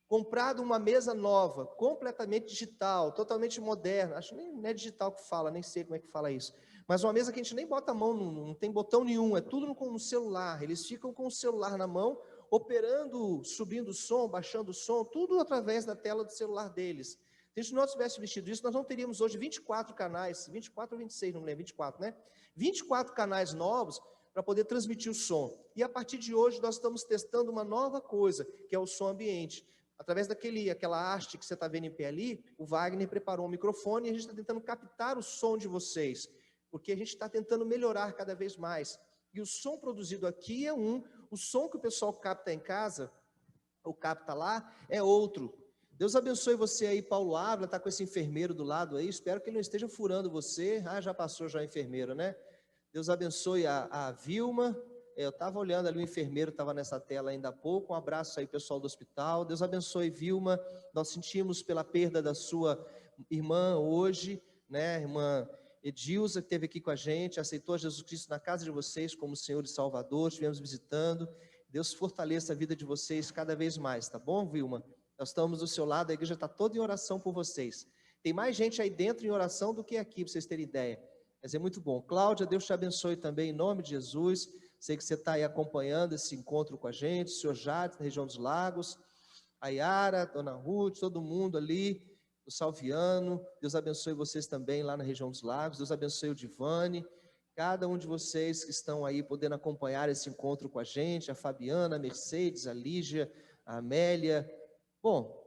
comprado uma mesa nova, completamente digital, totalmente moderna, acho que nem é digital que fala, nem sei como é que fala isso, mas uma mesa que a gente nem bota a mão, não tem botão nenhum, é tudo com o celular, eles ficam com o celular na mão, operando, subindo o som, baixando o som, tudo através da tela do celular deles. Se nós tivéssemos vestido isso, nós não teríamos hoje 24 canais, 24 ou 26, não me lembro, 24, né? 24 canais novos para poder transmitir o som. E a partir de hoje nós estamos testando uma nova coisa, que é o som ambiente. Através aquela haste que você está vendo em pé ali, o Wagner preparou um microfone e a gente está tentando captar o som de vocês, porque a gente está tentando melhorar cada vez mais. E o som produzido aqui é o som que o pessoal capta em casa, ou capta lá, é outro. Deus abençoe você aí, Paulo Ávila, está com esse enfermeiro do lado aí, espero que ele não esteja furando você. Ah, já passou já o enfermeiro, né? Deus abençoe a Vilma. Eu estava olhando ali, o enfermeiro estava nessa tela ainda há pouco. Um abraço aí, pessoal do hospital. Deus abençoe, Vilma. Nós sentimos pela perda da sua irmã hoje, né? Irmã Edilza, que esteve aqui com a gente, aceitou Jesus Cristo na casa de vocês como Senhor e Salvador. Estivemos visitando. Deus fortaleça a vida de vocês cada vez mais, tá bom, Vilma? Nós estamos do seu lado, a igreja está toda em oração por vocês. Tem mais gente aí dentro em oração do que aqui, para vocês terem ideia. Mas é muito bom. Cláudia, Deus te abençoe também, em nome de Jesus. Sei que você está aí acompanhando esse encontro com a gente. O senhor Jades, na região dos Lagos. A Yara, Dona Ruth, todo mundo ali. O Salviano. Deus abençoe vocês também lá na região dos Lagos. Deus abençoe o Divane. Cada um de vocês que estão aí podendo acompanhar esse encontro com a gente. A Fabiana, a Mercedes, a Lígia, a Amélia. Bom,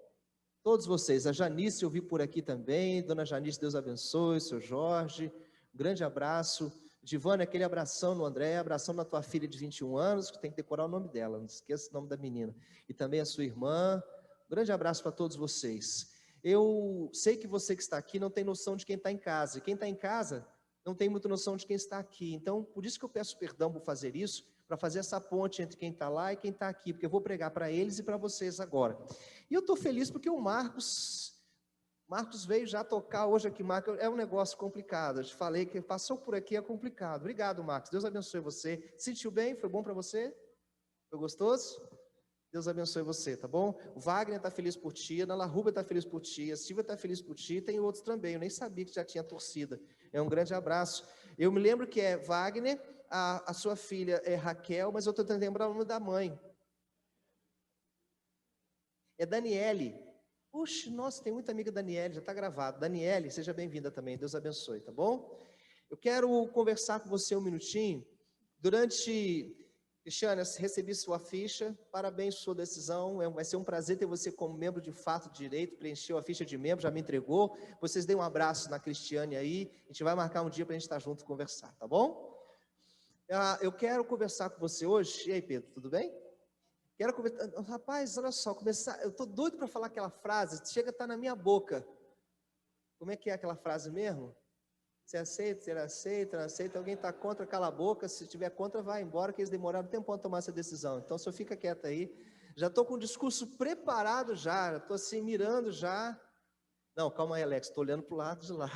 todos vocês, a Janice eu vi por aqui também, Dona Janice, Deus abençoe, seu Jorge, um grande abraço. Divana, aquele abração no André, abração na tua filha de 21 anos, que tem que decorar o nome dela, não esqueça o nome da menina, e também a sua irmã, um grande abraço para todos vocês. Eu sei que você que está aqui não tem noção de quem está em casa, e quem está em casa não tem muita noção de quem está aqui, então por isso que eu peço perdão por fazer isso, para fazer essa ponte entre quem está lá e quem está aqui, porque eu vou pregar para eles e para vocês agora. E eu estou feliz porque o Marcos veio já tocar hoje aqui. Marcos, é um negócio complicado, eu te falei que passou por aqui, é complicado. Obrigado, Marcos, Deus abençoe você. Sentiu bem? Foi bom para você? Foi gostoso? Deus abençoe você, tá bom? O Wagner está feliz por ti, a Ana Larruba está feliz por ti, a Silvia está feliz por ti, tem outros também, eu nem sabia que já tinha torcida. É um grande abraço. Eu me lembro que é Wagner, a sua filha é Raquel, mas eu estou tentando lembrar o nome da mãe. É Daniele. Puxa, nossa, tem muita amiga Daniele, já está gravado. Daniele, seja bem-vinda também, Deus abençoe, tá bom? Eu quero conversar com você um minutinho. Cristiane, recebi sua ficha, parabéns por sua decisão, vai ser um prazer ter você como membro de fato de direito, preencheu a ficha de membro, já me entregou. Vocês deem um abraço na Cristiane aí, a gente vai marcar um dia para a gente estar junto e conversar, tá bom? Eu quero conversar com você hoje. E aí, Pedro, tudo bem? Quero conversar. Rapaz, olha só, eu estou doido para falar aquela frase, chega a estar na minha boca. Como é que é aquela frase mesmo? Você aceita, você não aceita, não aceita, alguém está contra, cala a boca, se estiver contra, vai embora, que eles demoraram um tempão a tomar essa decisão. Então, só fica quieto aí. Já estou com o discurso preparado já estou assim, mirando já. Não, calma aí, Alex, estou olhando para o lado de lá.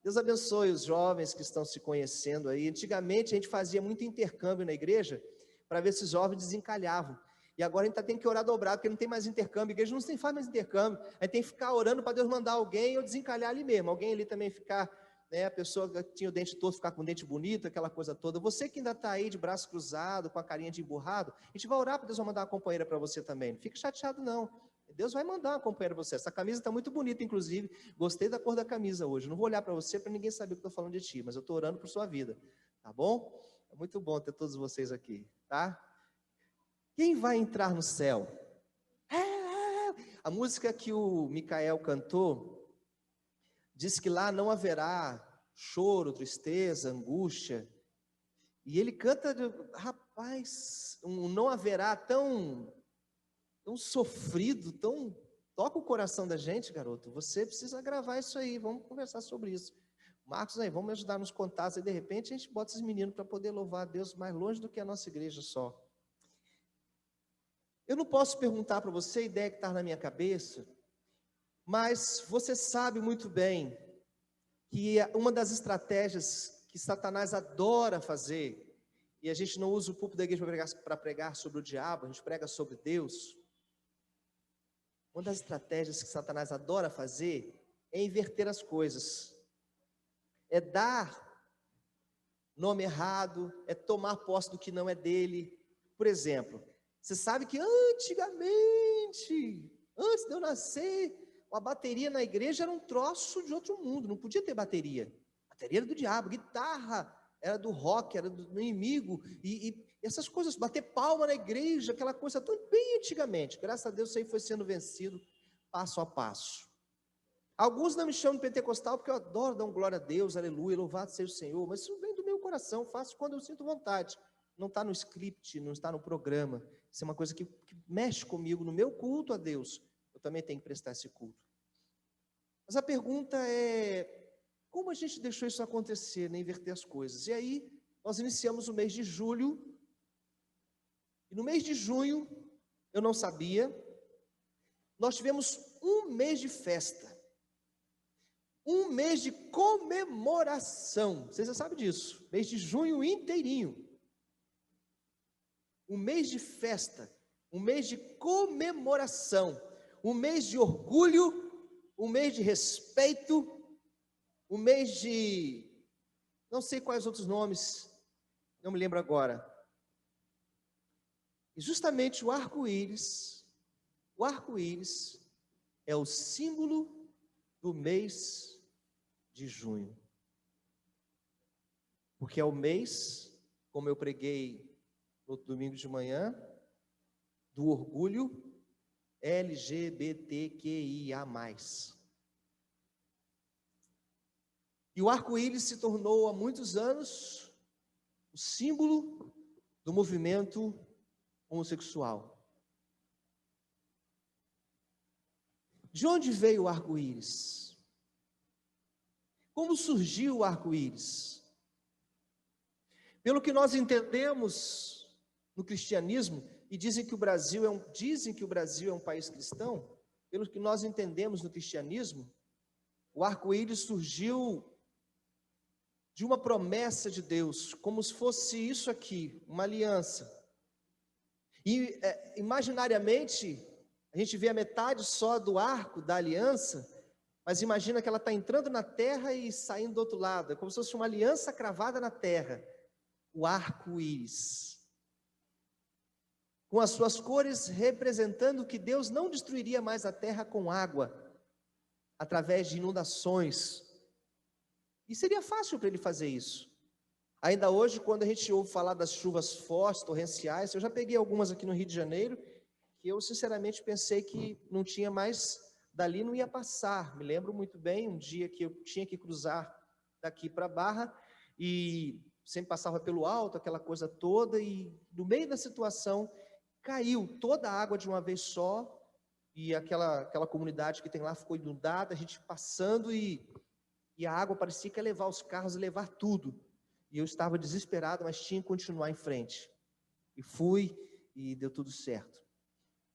Deus abençoe os jovens que estão se conhecendo aí. Antigamente a gente fazia muito intercâmbio na igreja para ver se os jovens desencalhavam. E agora a gente tem que orar dobrado, porque não tem mais intercâmbio. A igreja não faz mais intercâmbio. A gente tem que ficar orando para Deus mandar alguém ou desencalhar ali mesmo. Alguém ali também ficar, né, a pessoa que tinha o dente torto, ficar com o dente bonito, aquela coisa toda. Você que ainda está aí de braço cruzado, com a carinha de emburrado, a gente vai orar para Deus mandar uma companheira para você também. Não fique chateado não. Deus vai mandar uma companheira para você. Essa camisa está muito bonita, inclusive. Gostei da cor da camisa hoje. Não vou olhar para você para ninguém saber que eu estou falando de ti, mas eu estou orando por sua vida. Tá bom? É muito bom ter todos vocês aqui, tá? Quem vai entrar no céu? A música que o Micael cantou diz que lá não haverá choro, tristeza, angústia. E ele canta, rapaz, não haverá tão sofrido, toca o coração da gente, garoto. Você precisa gravar isso aí, vamos conversar sobre isso. Marcos, aí, vamos me ajudar nos contatos, e de repente a gente bota esses meninos para poder louvar a Deus mais longe do que a nossa igreja só. Eu não posso perguntar para você a ideia que está na minha cabeça, mas você sabe muito bem que uma das estratégias que Satanás adora fazer, e a gente não usa o púlpito da igreja para pregar sobre o diabo, a gente prega sobre Deus. Uma das estratégias que Satanás adora fazer é inverter as coisas, é dar nome errado, é tomar posse do que não é dele. Por exemplo, você sabe que antigamente, antes de eu nascer, uma bateria na igreja era um troço de outro mundo, não podia ter bateria. Bateria era do diabo, guitarra era do rock, era do inimigo, e essas coisas, bater palma na igreja, aquela coisa tão bem antigamente. Graças a Deus isso aí foi sendo vencido passo a passo. Alguns não me chamam de pentecostal porque eu adoro dar um glória a Deus, aleluia, louvado seja o Senhor, mas isso vem do meu coração, faço quando eu sinto vontade. Não está no script, não está no programa. Isso é uma coisa que mexe comigo, no meu culto a Deus. eu também tenho que prestar esse culto. Mas a pergunta é, como a gente deixou isso acontecer, né, inverter as coisas? E aí, nós iniciamos o mês de julho, e no mês de junho, eu não sabia, nós tivemos um mês de festa, um mês de comemoração, vocês já sabem disso, mês de junho inteirinho, um mês de festa, um mês de comemoração, um mês de orgulho, um mês de respeito, um mês de, não sei quais outros nomes, não me lembro agora. E justamente o arco-íris é o símbolo do mês de junho. Porque é o mês, como eu preguei no domingo de manhã, do orgulho LGBTQIA+. E o arco-íris se tornou há muitos anos o símbolo do movimento homossexual. De onde veio o arco-íris? Como surgiu o arco-íris? Pelo que nós entendemos no cristianismo, e dizem que o Brasil é um país cristão, pelo que nós entendemos no cristianismo, o arco-íris surgiu de uma promessa de Deus, como se fosse isso aqui, uma aliança. E imaginariamente, a gente vê a metade só do arco da aliança, mas imagina que ela está entrando na terra e saindo do outro lado, é como se fosse uma aliança cravada na terra, o arco-íris. Com as suas cores representando que Deus não destruiria mais a terra com água, através de inundações. E seria fácil para ele fazer isso. Ainda hoje, quando a gente ouve falar das chuvas fortes, torrenciais, eu já peguei algumas aqui no Rio de Janeiro, que eu sinceramente pensei que não tinha mais, dali não ia passar. Me lembro muito bem, um dia que eu tinha que cruzar daqui para Barra, e sempre passava pelo alto, aquela coisa toda, e no meio da situação, caiu toda a água de uma vez só, e aquela comunidade que tem lá ficou inundada, a gente passando, e a água parecia que ia levar os carros e levar tudo. E eu estava desesperado, mas tinha que continuar em frente. E fui, e deu tudo certo.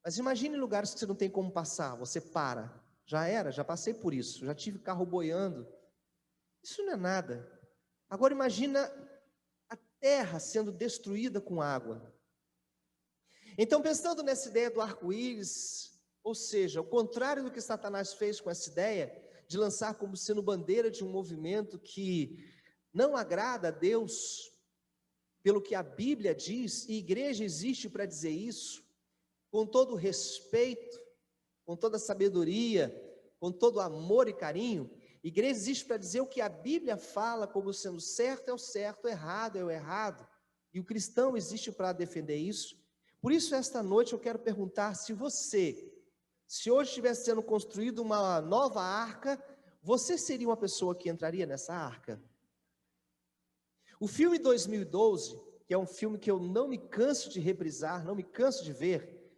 Mas imagine lugares que você não tem como passar, você para. Já passei por isso, já tive carro boiando. Isso não é nada. Agora imagina a terra sendo destruída com água. Então, pensando nessa ideia do arco-íris, ou seja, o contrário do que Satanás fez com essa ideia, de lançar como sendo bandeira de um movimento que não agrada a Deus, pelo que a Bíblia diz, e igreja existe para dizer isso, com todo respeito, com toda sabedoria, com todo amor e carinho, igreja existe para dizer o que a Bíblia fala como sendo certo é o certo, errado é o errado, e o cristão existe para defender isso. Por isso, esta noite eu quero perguntar se hoje estivesse sendo construída uma nova arca, você seria uma pessoa que entraria nessa arca? O filme 2012, que é um filme que eu não me canso de reprisar, não me canso de ver,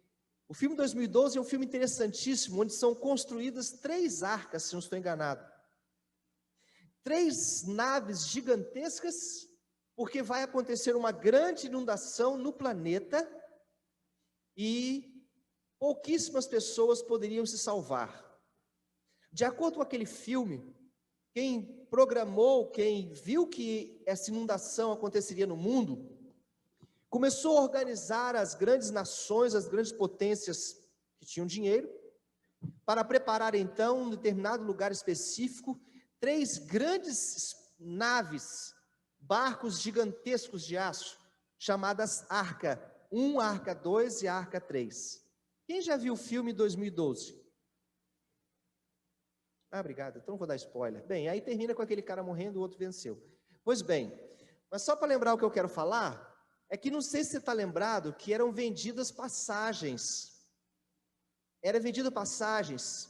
o filme 2012 é um filme interessantíssimo, onde são construídas 3 arcas, se não estou enganado. 3 naves gigantescas, porque vai acontecer uma grande inundação no planeta, e pouquíssimas pessoas poderiam se salvar. De acordo com aquele filme, quem programou, quem viu que essa inundação aconteceria no mundo, começou a organizar as grandes nações, as grandes potências que tinham dinheiro, para preparar então, em um determinado lugar específico, 3 grandes naves, barcos gigantescos de aço, chamadas Arca 1, Arca 2 e Arca 3. Quem já viu o filme 2012? Obrigado, então não vou dar spoiler. Bem, aí termina com aquele cara morrendo, o outro venceu. Pois bem, mas só para lembrar o que eu quero falar, é que não sei se você está lembrado que eram vendidas passagens. Eram vendidas passagens,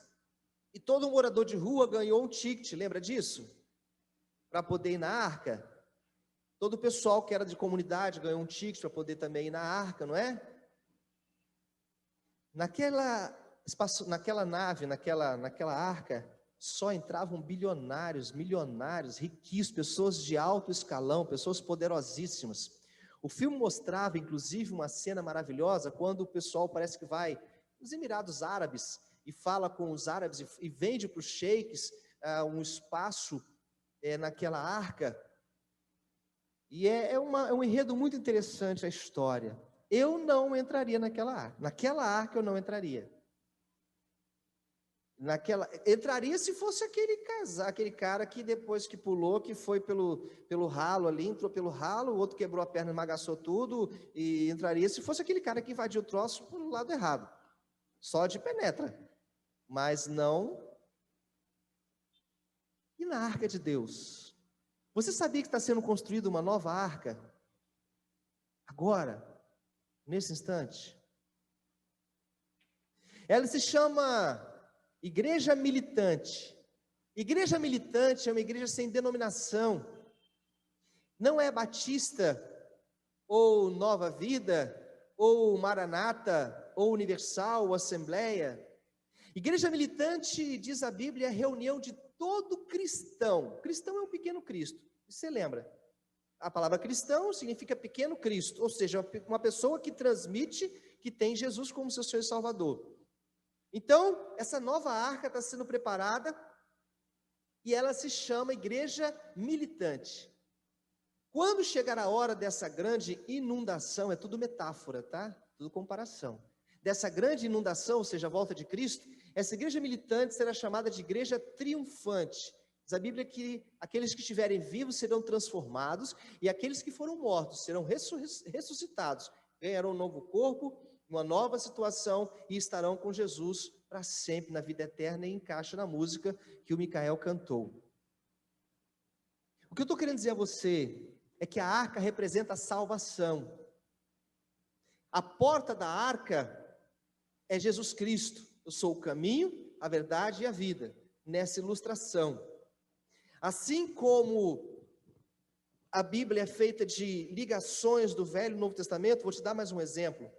e todo morador de rua ganhou um ticket, lembra disso? Para poder ir na arca. Todo o pessoal que era de comunidade ganhou um ticket para poder também ir na arca, não é? naquela nave, naquela arca, só entravam bilionários, milionários, riquíssimos, pessoas de alto escalão, pessoas poderosíssimas. O filme mostrava, inclusive, uma cena maravilhosa, quando o pessoal parece que vai nos Emirados Árabes e fala com os árabes e vende para os sheiks um espaço naquela arca. E é um enredo muito interessante a história. Eu não entraria naquela arca. Naquela arca eu não entraria. Entraria se fosse aquele cara que depois que pulou, que foi pelo ralo ali, entrou pelo ralo, o outro quebrou a perna, esmagaçou tudo, e entraria se fosse aquele cara que invadiu o troço pelo lado errado. Só de penetra. Mas não. E na arca de Deus? Você sabia que está sendo construída uma nova arca? Agora, nesse instante. Ela se chama Igreja Militante. Igreja Militante é uma igreja sem denominação. Não é Batista, ou Nova Vida, ou Maranata, ou Universal, ou Assembleia. Igreja Militante, diz a Bíblia, é a reunião de todo cristão. Cristão é um pequeno Cristo. Você lembra? A palavra cristão significa pequeno Cristo, ou seja, uma pessoa que transmite que tem Jesus como seu Senhor e Salvador. Então, essa nova arca está sendo preparada e ela se chama Igreja Militante. Quando chegar a hora dessa grande inundação, é tudo metáfora, tá? Tudo comparação. Dessa grande inundação, ou seja, a volta de Cristo, essa igreja militante será chamada de igreja triunfante. Diz a Bíblia que aqueles que estiverem vivos serão transformados e aqueles que foram mortos serão ressuscitados, ganharão um novo corpo, uma nova situação e estarão com Jesus para sempre na vida eterna, e encaixa na música que o Micael cantou. O que eu estou querendo dizer a você é que a arca representa a salvação. A porta da arca é Jesus Cristo. Eu sou o caminho, a verdade e a vida, nessa ilustração. Assim como a Bíblia é feita de ligações do Velho e Novo Testamento, vou te dar mais um exemplo.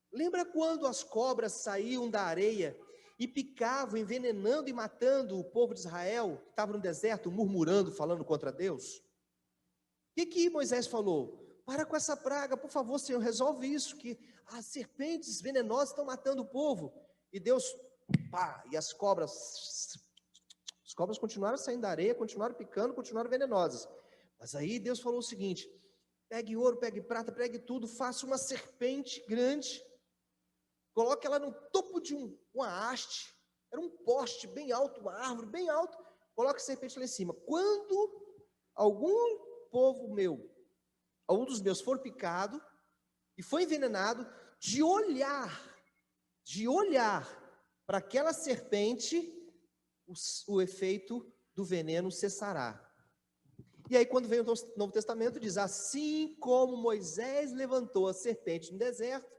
Lembra quando as cobras saíam da areia e picavam, envenenando e matando o povo de Israel, que estava no deserto, murmurando, falando contra Deus? O que Moisés falou? Para com essa praga, por favor, Senhor, resolve isso, que as serpentes venenosas estão matando o povo. E Deus, e as cobras continuaram saindo da areia, continuaram picando, continuaram venenosas. Mas aí Deus falou o seguinte: pegue ouro, pegue prata, pegue tudo, faça uma serpente grande, coloque ela no topo de uma haste, era um poste bem alto, uma árvore bem alta, coloque a serpente lá em cima. Quando algum povo meu, algum dos meus for picado e foi envenenado, de olhar para aquela serpente, o efeito do veneno cessará. E aí quando vem o Novo Testamento diz: assim como Moisés levantou a serpente no deserto,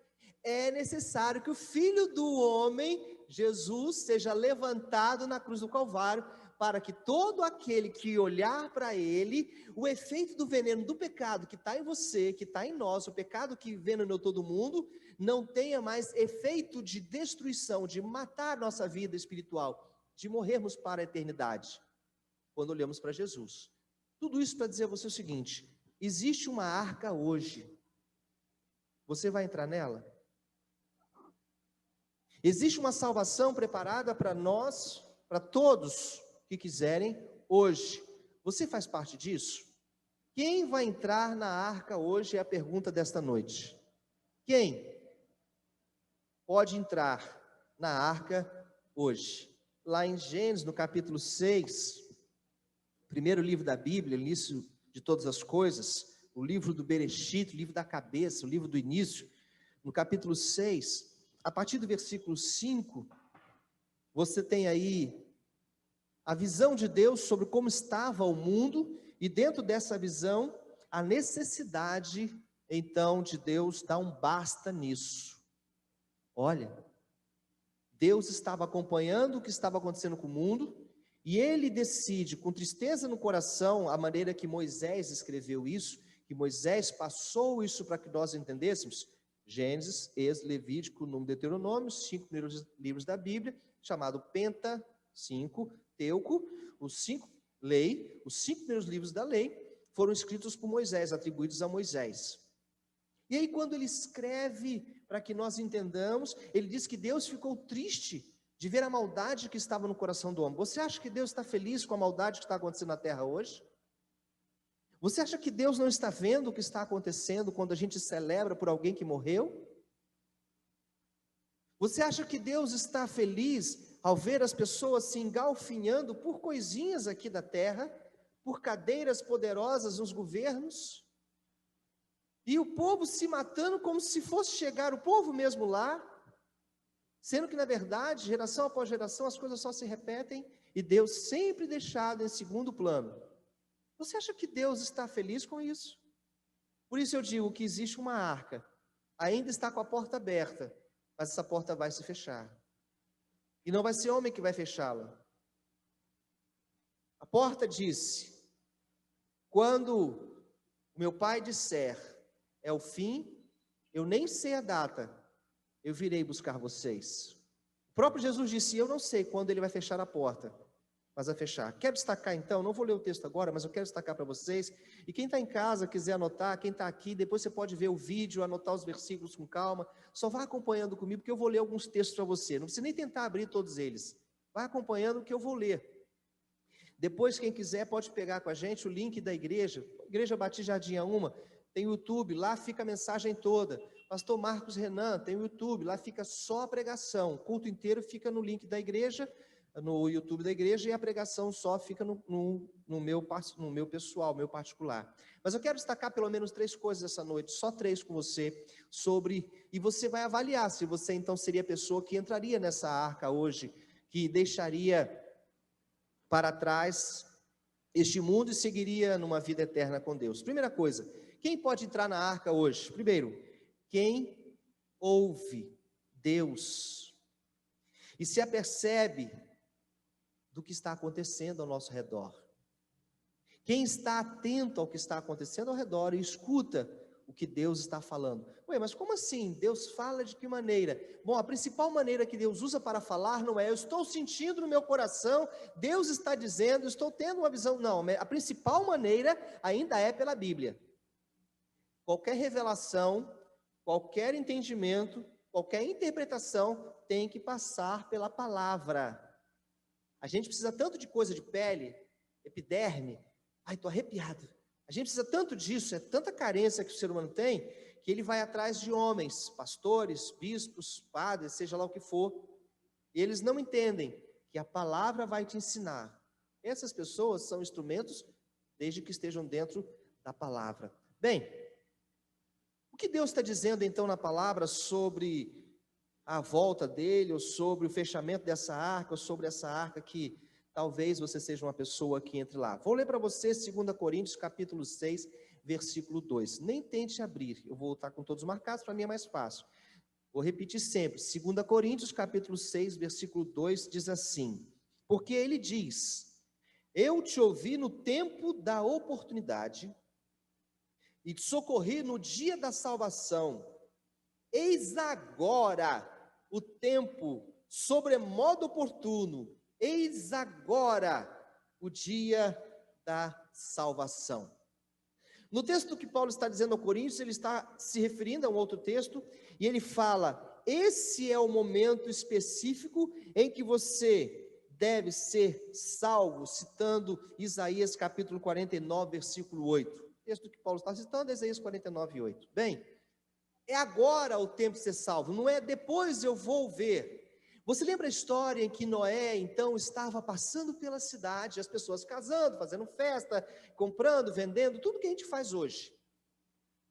é necessário que o Filho do Homem, Jesus, seja levantado na cruz do Calvário, para que todo aquele que olhar para ele, o efeito do veneno do pecado que está em você, que está em nós, o pecado que envenenou todo mundo, não tenha mais efeito de destruição, de matar nossa vida espiritual, de morrermos para a eternidade, quando olhamos para Jesus. Tudo isso para dizer a você o seguinte: existe uma arca hoje, você vai entrar nela? Existe uma salvação preparada para nós, para todos que quiserem hoje. Você faz parte disso? Quem vai entrar na arca hoje é a pergunta desta noite. Quem pode entrar na arca hoje? Lá em Gênesis, no capítulo 6, primeiro livro da Bíblia, início de todas as coisas, o livro do Bereshit, o livro da cabeça, o livro do início, no capítulo 6, a partir do versículo 5, você tem aí a visão de Deus sobre como estava o mundo, e dentro dessa visão, a necessidade, então, de Deus dar um basta nisso. Olha, Deus estava acompanhando o que estava acontecendo com o mundo, e ele decide, com tristeza no coração, a maneira que Moisés escreveu isso, que Moisés passou isso para que nós entendêssemos, Gênesis, Êxodo, Levítico, Número, Deuteronômio, 5 primeiros livros da Bíblia, chamado Pentateuco, os 5 primeiros livros da lei foram escritos por Moisés, atribuídos a Moisés. E aí, quando ele escreve, para que nós entendamos, ele diz que Deus ficou triste de ver a maldade que estava no coração do homem. Você acha que Deus está feliz com a maldade que está acontecendo na terra hoje? Você acha que Deus não está vendo o que está acontecendo quando a gente celebra por alguém que morreu? Você acha que Deus está feliz ao ver as pessoas se engalfinhando por coisinhas aqui da terra, por cadeiras poderosas nos governos, e o povo se matando como se fosse chegar o povo mesmo lá, sendo que na verdade, geração após geração, as coisas só se repetem, e Deus sempre deixado em segundo plano? Você acha que Deus está feliz com isso? Por isso eu digo que existe uma arca, ainda está com a porta aberta, mas essa porta vai se fechar. E não vai ser homem que vai fechá-la. A porta disse: quando o meu Pai disser, é o fim, eu nem sei a data, eu virei buscar vocês. O próprio Jesus disse: eu não sei quando ele vai fechar a porta, mas vai fechar. Quero destacar então, não vou ler o texto agora, mas eu quero destacar para vocês, e quem está em casa, quiser anotar, quem está aqui, depois você pode ver o vídeo, anotar os versículos com calma, só vá acompanhando comigo, porque eu vou ler alguns textos para você, não precisa nem tentar abrir todos eles, vai acompanhando que eu vou ler. Depois, quem quiser, pode pegar com a gente o link da igreja, Igreja Batista Jardim Uma, tem o YouTube, lá fica a mensagem toda. Pastor Marcos Renan, tem o YouTube, lá fica só a pregação, o culto inteiro fica no link da igreja, no YouTube da igreja, e a pregação só fica no meu pessoal, meu particular. Mas eu quero destacar pelo menos 3 coisas essa noite, só 3 com você, e você vai avaliar se você então seria a pessoa que entraria nessa arca hoje, que deixaria para trás este mundo e seguiria numa vida eterna com Deus. Primeira coisa, quem pode entrar na arca hoje? Primeiro, quem ouve Deus e se apercebe do que está acontecendo ao nosso redor. Quem está atento ao que está acontecendo ao redor e escuta o que Deus está falando. Ué, mas como assim? Deus fala de que maneira? Bom, a principal maneira que Deus usa para falar não é eu estou sentindo no meu coração, Deus está dizendo, estou tendo uma visão. Não, a principal maneira ainda é pela Bíblia. Qualquer revelação, qualquer entendimento, qualquer interpretação tem que passar pela palavra. A gente precisa tanto de coisa de pele, epiderme, ai, estou arrepiado. A gente precisa tanto disso, é tanta carência que o ser humano tem, que ele vai atrás de homens, pastores, bispos, padres, seja lá o que for, e eles não entendem que a palavra vai te ensinar. Essas pessoas são instrumentos, desde que estejam dentro da palavra. Bem, o que Deus está dizendo então na palavra sobre a volta dele, ou sobre o fechamento dessa arca, ou sobre essa arca que talvez você seja uma pessoa que entre lá. Vou ler para você 2 Coríntios capítulo 6, versículo 2. Nem tente abrir, eu vou estar com todos marcados, para mim é mais fácil. Vou repetir sempre. 2 Coríntios capítulo 6, versículo 2 diz assim: porque ele diz, eu te ouvi no tempo da oportunidade e te socorri no dia da salvação. Eis agora o tempo sobremodo oportuno, eis agora o dia da salvação. No texto que Paulo está dizendo ao Coríntios, ele está se referindo a um outro texto, e ele fala, esse é o momento específico em que você deve ser salvo, citando Isaías capítulo 49, versículo 8. O texto que Paulo está citando é Isaías 49, 8. Bem, é agora o tempo de ser salvo, não é depois eu vou ver. Você lembra a história em que Noé, então, estava passando pela cidade, as pessoas casando, fazendo festa, comprando, vendendo, tudo que a gente faz hoje.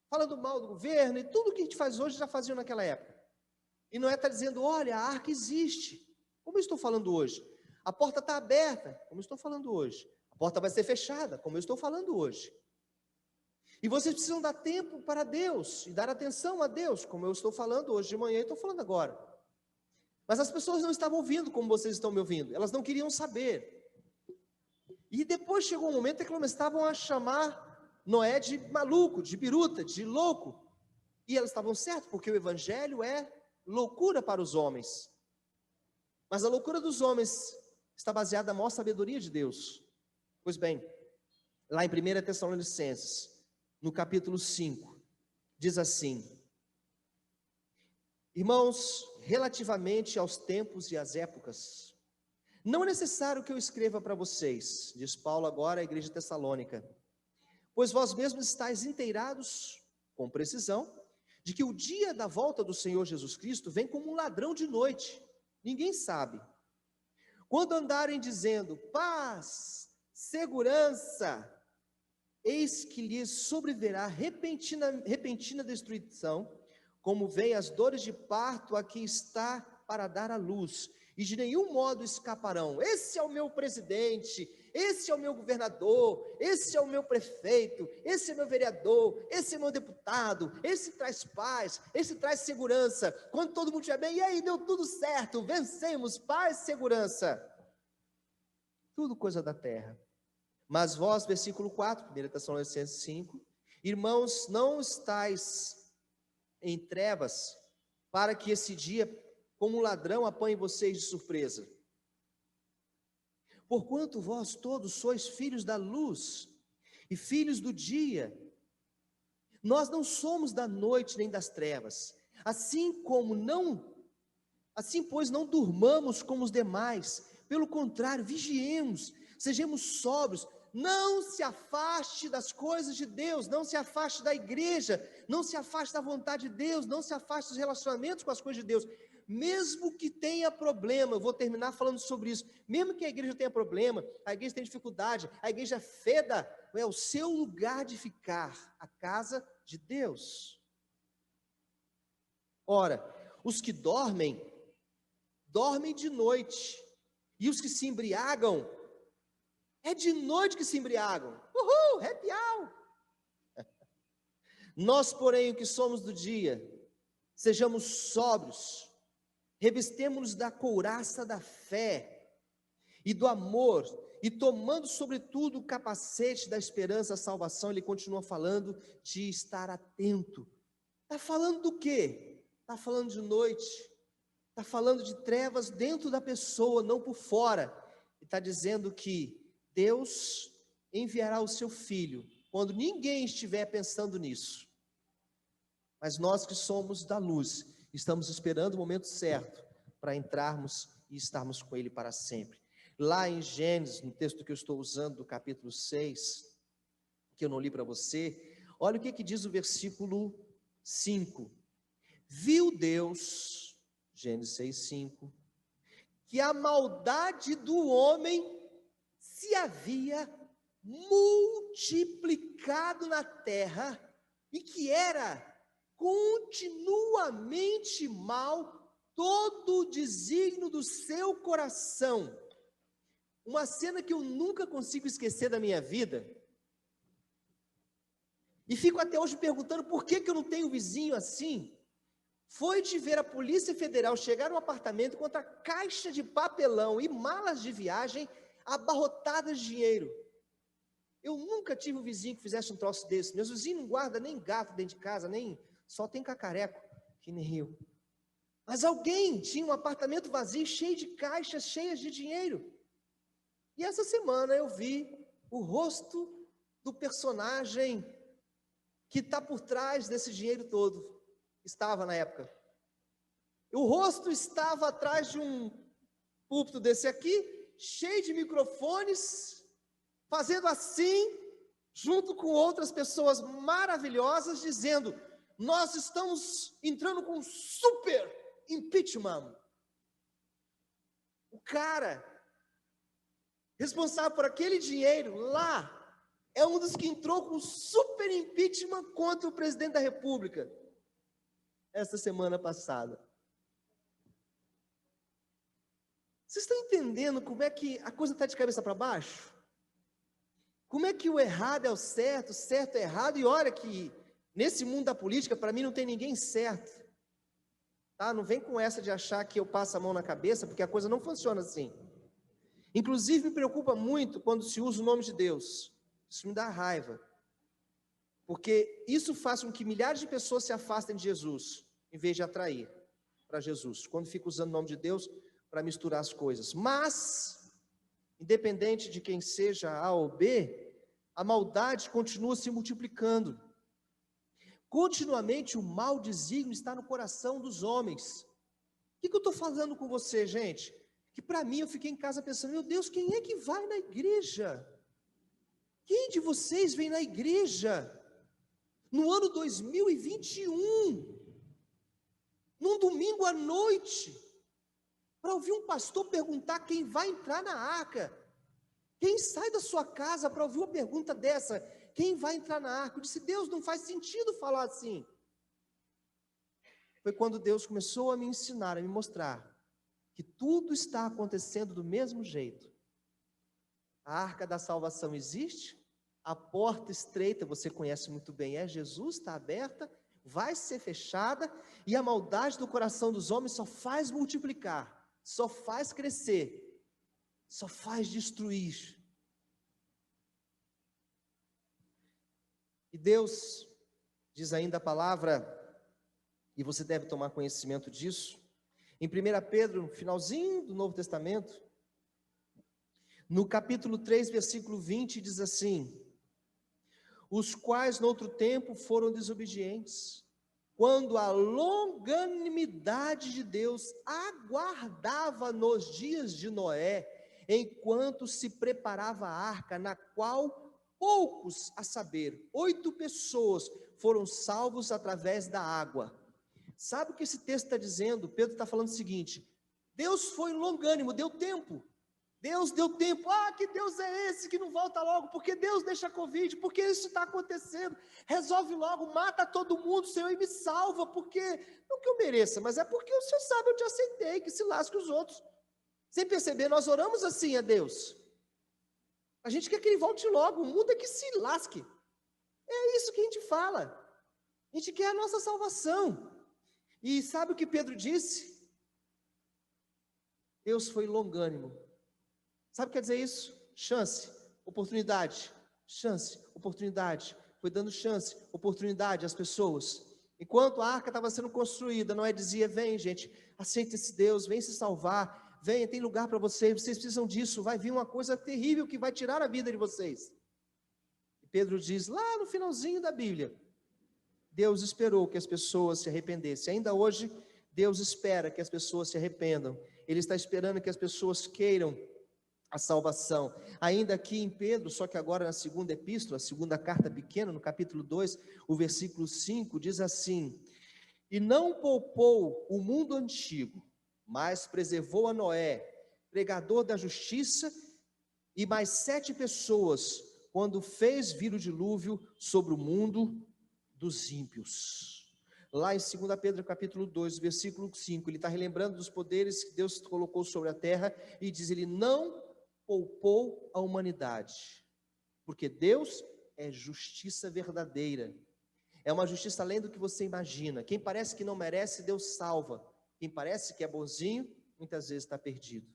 Falando mal do governo e tudo que a gente faz hoje já faziam naquela época. E Noé está dizendo, olha, a arca existe, como eu estou falando hoje. A porta está aberta, como eu estou falando hoje. A porta vai ser fechada, como eu estou falando hoje. E vocês precisam dar tempo para Deus, e dar atenção a Deus, como eu estou falando hoje de manhã e estou falando agora. Mas as pessoas não estavam ouvindo como vocês estão me ouvindo, elas não queriam saber. E depois chegou um momento em que eles estavam a chamar Noé de maluco, de biruta, de louco. E elas estavam certas, porque o evangelho é loucura para os homens. Mas a loucura dos homens está baseada na maior sabedoria de Deus. Pois bem, lá em 1 Tessalonicenses, no capítulo 5, diz assim: irmãos, relativamente aos tempos e às épocas, não é necessário que eu escreva para vocês, diz Paulo agora à igreja tessalônica, pois vós mesmos estáis inteirados, com precisão, de que o dia da volta do Senhor Jesus Cristo vem como um ladrão de noite, ninguém sabe. Quando andarem dizendo paz, segurança, eis que lhes sobrevirá repentina destruição, como vem as dores de parto a que está para dar à luz, e de nenhum modo escaparão. Esse é o meu presidente, esse é o meu governador, esse é o meu prefeito, esse é meu vereador, esse é meu deputado, esse traz paz, esse traz segurança. Quando todo mundo estiver bem, e aí, deu tudo certo, vencemos, paz, segurança. Tudo coisa da terra. Mas vós, versículo 4, 1 Tessalonicenses 5, irmãos, não estáis em trevas, para que esse dia, como um ladrão, apanhe vocês de surpresa. Porquanto vós todos sois filhos da luz e filhos do dia, nós não somos da noite nem das trevas, assim pois não durmamos como os demais, pelo contrário, vigiemos, sejamos sóbrios, não se afaste das coisas de Deus, não se afaste da igreja, não se afaste da vontade de Deus, não se afaste dos relacionamentos com as coisas de Deus, mesmo que tenha problema. Eu vou terminar falando sobre isso. Mesmo que a igreja tenha problema, a igreja tenha dificuldade, a igreja feda, é o seu lugar de ficar, a casa de Deus. Ora, os que dormem de noite, e os que se embriagam, é de noite que se embriagam. Uhul, happy hour. Nós, porém, o que somos do dia, sejamos sóbrios, revestemo-nos da couraça da fé e do amor, e tomando sobretudo o capacete da esperança, a salvação. Ele continua falando de estar atento. Está falando do quê? Está falando de noite, está falando de trevas dentro da pessoa, não por fora. Está dizendo que Deus enviará o seu Filho, quando ninguém estiver pensando nisso. Mas nós que somos da luz, estamos esperando o momento certo para entrarmos e estarmos com Ele para sempre. Lá em Gênesis, no texto que eu estou usando, do capítulo 6, que eu não li para você, olha o que diz o versículo 5. Viu Deus, Gênesis 6, 5, que a maldade do homem se havia multiplicado na terra, e que era continuamente mal todo o desígnio do seu coração. Uma cena que eu nunca consigo esquecer da minha vida, e fico até hoje perguntando por que eu não tenho vizinho assim, foi de ver a Polícia Federal chegar no apartamento com a caixa de papelão e malas de viagem abarrotadas de dinheiro. Eu nunca tive um vizinho que fizesse um troço desse. Meus vizinhos não guardam nem gato dentro de casa, nem só tem cacareco, que nem eu. Mas alguém tinha um apartamento vazio, cheio de caixas, cheias de dinheiro. E essa semana eu vi o rosto do personagem que está por trás desse dinheiro todo. Estava na época. O rosto estava atrás de um púlpito desse aqui, cheio de microfones, fazendo assim, junto com outras pessoas maravilhosas, dizendo: nós estamos entrando com um super impeachment. O cara responsável por aquele dinheiro lá é um dos que entrou com super impeachment contra o presidente da República essa semana passada. Vocês estão entendendo como é que a coisa está de cabeça para baixo? Como é que o errado é o certo é errado, e olha que nesse mundo da política, para mim não tem ninguém certo. Tá? Não vem com essa de achar que eu passo a mão na cabeça, porque a coisa não funciona assim. Inclusive me preocupa muito quando se usa o nome de Deus. Isso me dá raiva. Porque isso faz com que milhares de pessoas se afastem de Jesus, em vez de atrair para Jesus, quando fica usando o nome de Deus para misturar as coisas. Mas, independente de quem seja A ou B, a maldade continua se multiplicando. Continuamente o mau desígnio está no coração dos homens. O que eu estou falando com você, gente? Que para mim eu fiquei em casa pensando, meu Deus, quem é que vai na igreja? Quem de vocês vem na igreja no ano 2021, num domingo à noite, para ouvir um pastor perguntar quem vai entrar na arca? Quem sai da sua casa para ouvir uma pergunta dessa? Quem vai entrar na arca? Eu disse, Deus, não faz sentido falar assim. Foi quando Deus começou a me ensinar, a me mostrar que tudo está acontecendo do mesmo jeito. A arca da salvação existe, a porta estreita, você conhece muito bem, é Jesus, está aberta, vai ser fechada, e a maldade do coração dos homens só faz multiplicar, só faz crescer, só faz destruir. E Deus, diz ainda a palavra, e você deve tomar conhecimento disso, em 1 Pedro, no finalzinho do Novo Testamento, no capítulo 3, versículo 20, diz assim: os quais no outro tempo foram desobedientes, quando a longanimidade de Deus aguardava nos dias de Noé, enquanto se preparava a arca, na qual poucos, a saber, 8 pessoas, foram salvos através da água. Sabe o que esse texto está dizendo? Pedro está falando o seguinte: Deus foi longânimo, deu tempo. Deus deu tempo. Que Deus é esse que não volta logo? Porque Deus deixa a Covid? Porque isso está acontecendo? Resolve logo, mata todo mundo, Senhor, e me salva, porque, não que eu mereça, mas é porque o Senhor sabe, eu te aceitei, que se lasque os outros. Sem perceber, nós oramos assim a Deus. A gente quer que Ele volte logo, o mundo é que se lasque. É isso que a gente fala. A gente quer a nossa salvação. E sabe o que Pedro disse? Deus foi longânimo. Sabe o que quer dizer isso? Chance, oportunidade, chance, oportunidade. Foi dando chance, oportunidade às pessoas. Enquanto a arca estava sendo construída, Noé dizia: vem, gente, aceita esse Deus, vem se salvar, venha, tem lugar para vocês precisam disso, vai vir uma coisa terrível que vai tirar a vida de vocês. E Pedro diz, lá no finalzinho da Bíblia, Deus esperou que as pessoas se arrependessem. Ainda hoje, Deus espera que as pessoas se arrependam. Ele está esperando que as pessoas queiram a salvação. Ainda aqui em Pedro, só que agora na segunda epístola, a segunda carta pequena, no capítulo 2, o versículo 5, diz assim: e não poupou o mundo antigo, mas preservou a Noé, pregador da justiça, e mais 7 pessoas, quando fez vir o dilúvio sobre o mundo dos ímpios. Lá em 2 Pedro capítulo 2, versículo 5, ele está relembrando dos poderes que Deus colocou sobre a terra, e diz, ele não poupou a humanidade, porque Deus é justiça verdadeira, é uma justiça além do que você imagina. Quem parece que não merece, Deus salva. Quem parece que é bonzinho, muitas vezes está perdido.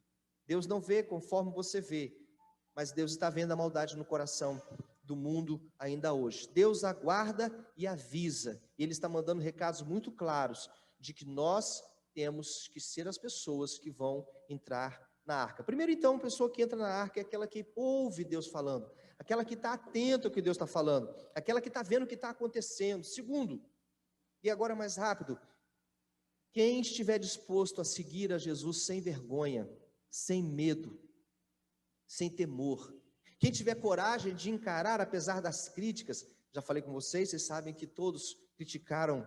Deus não vê conforme você vê, mas Deus está vendo a maldade no coração do mundo ainda hoje. Deus aguarda e avisa, e Ele está mandando recados muito claros, de que nós temos que ser as pessoas que vão entrar na arca. Primeiro então, a pessoa que entra na arca é aquela que ouve Deus falando, aquela que está atenta ao que Deus está falando, aquela que está vendo o que está acontecendo. Segundo, e agora mais rápido, quem estiver disposto a seguir a Jesus sem vergonha, sem medo, sem temor, quem tiver coragem de encarar apesar das críticas, já falei com vocês sabem que todos criticaram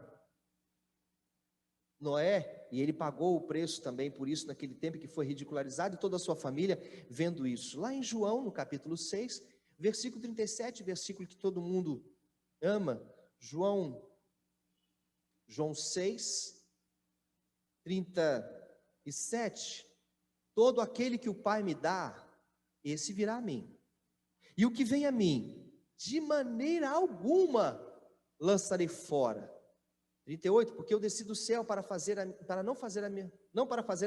Noé, e ele pagou o preço também por isso naquele tempo, que foi ridicularizado, e toda a sua família vendo isso. Lá em João, no capítulo 6, versículo 37, versículo que todo mundo ama, João 6, 37, todo aquele que o Pai me dá, esse virá a mim, e o que vem a mim, de maneira alguma lançarei fora. 38, porque eu desci do céu para não fazer a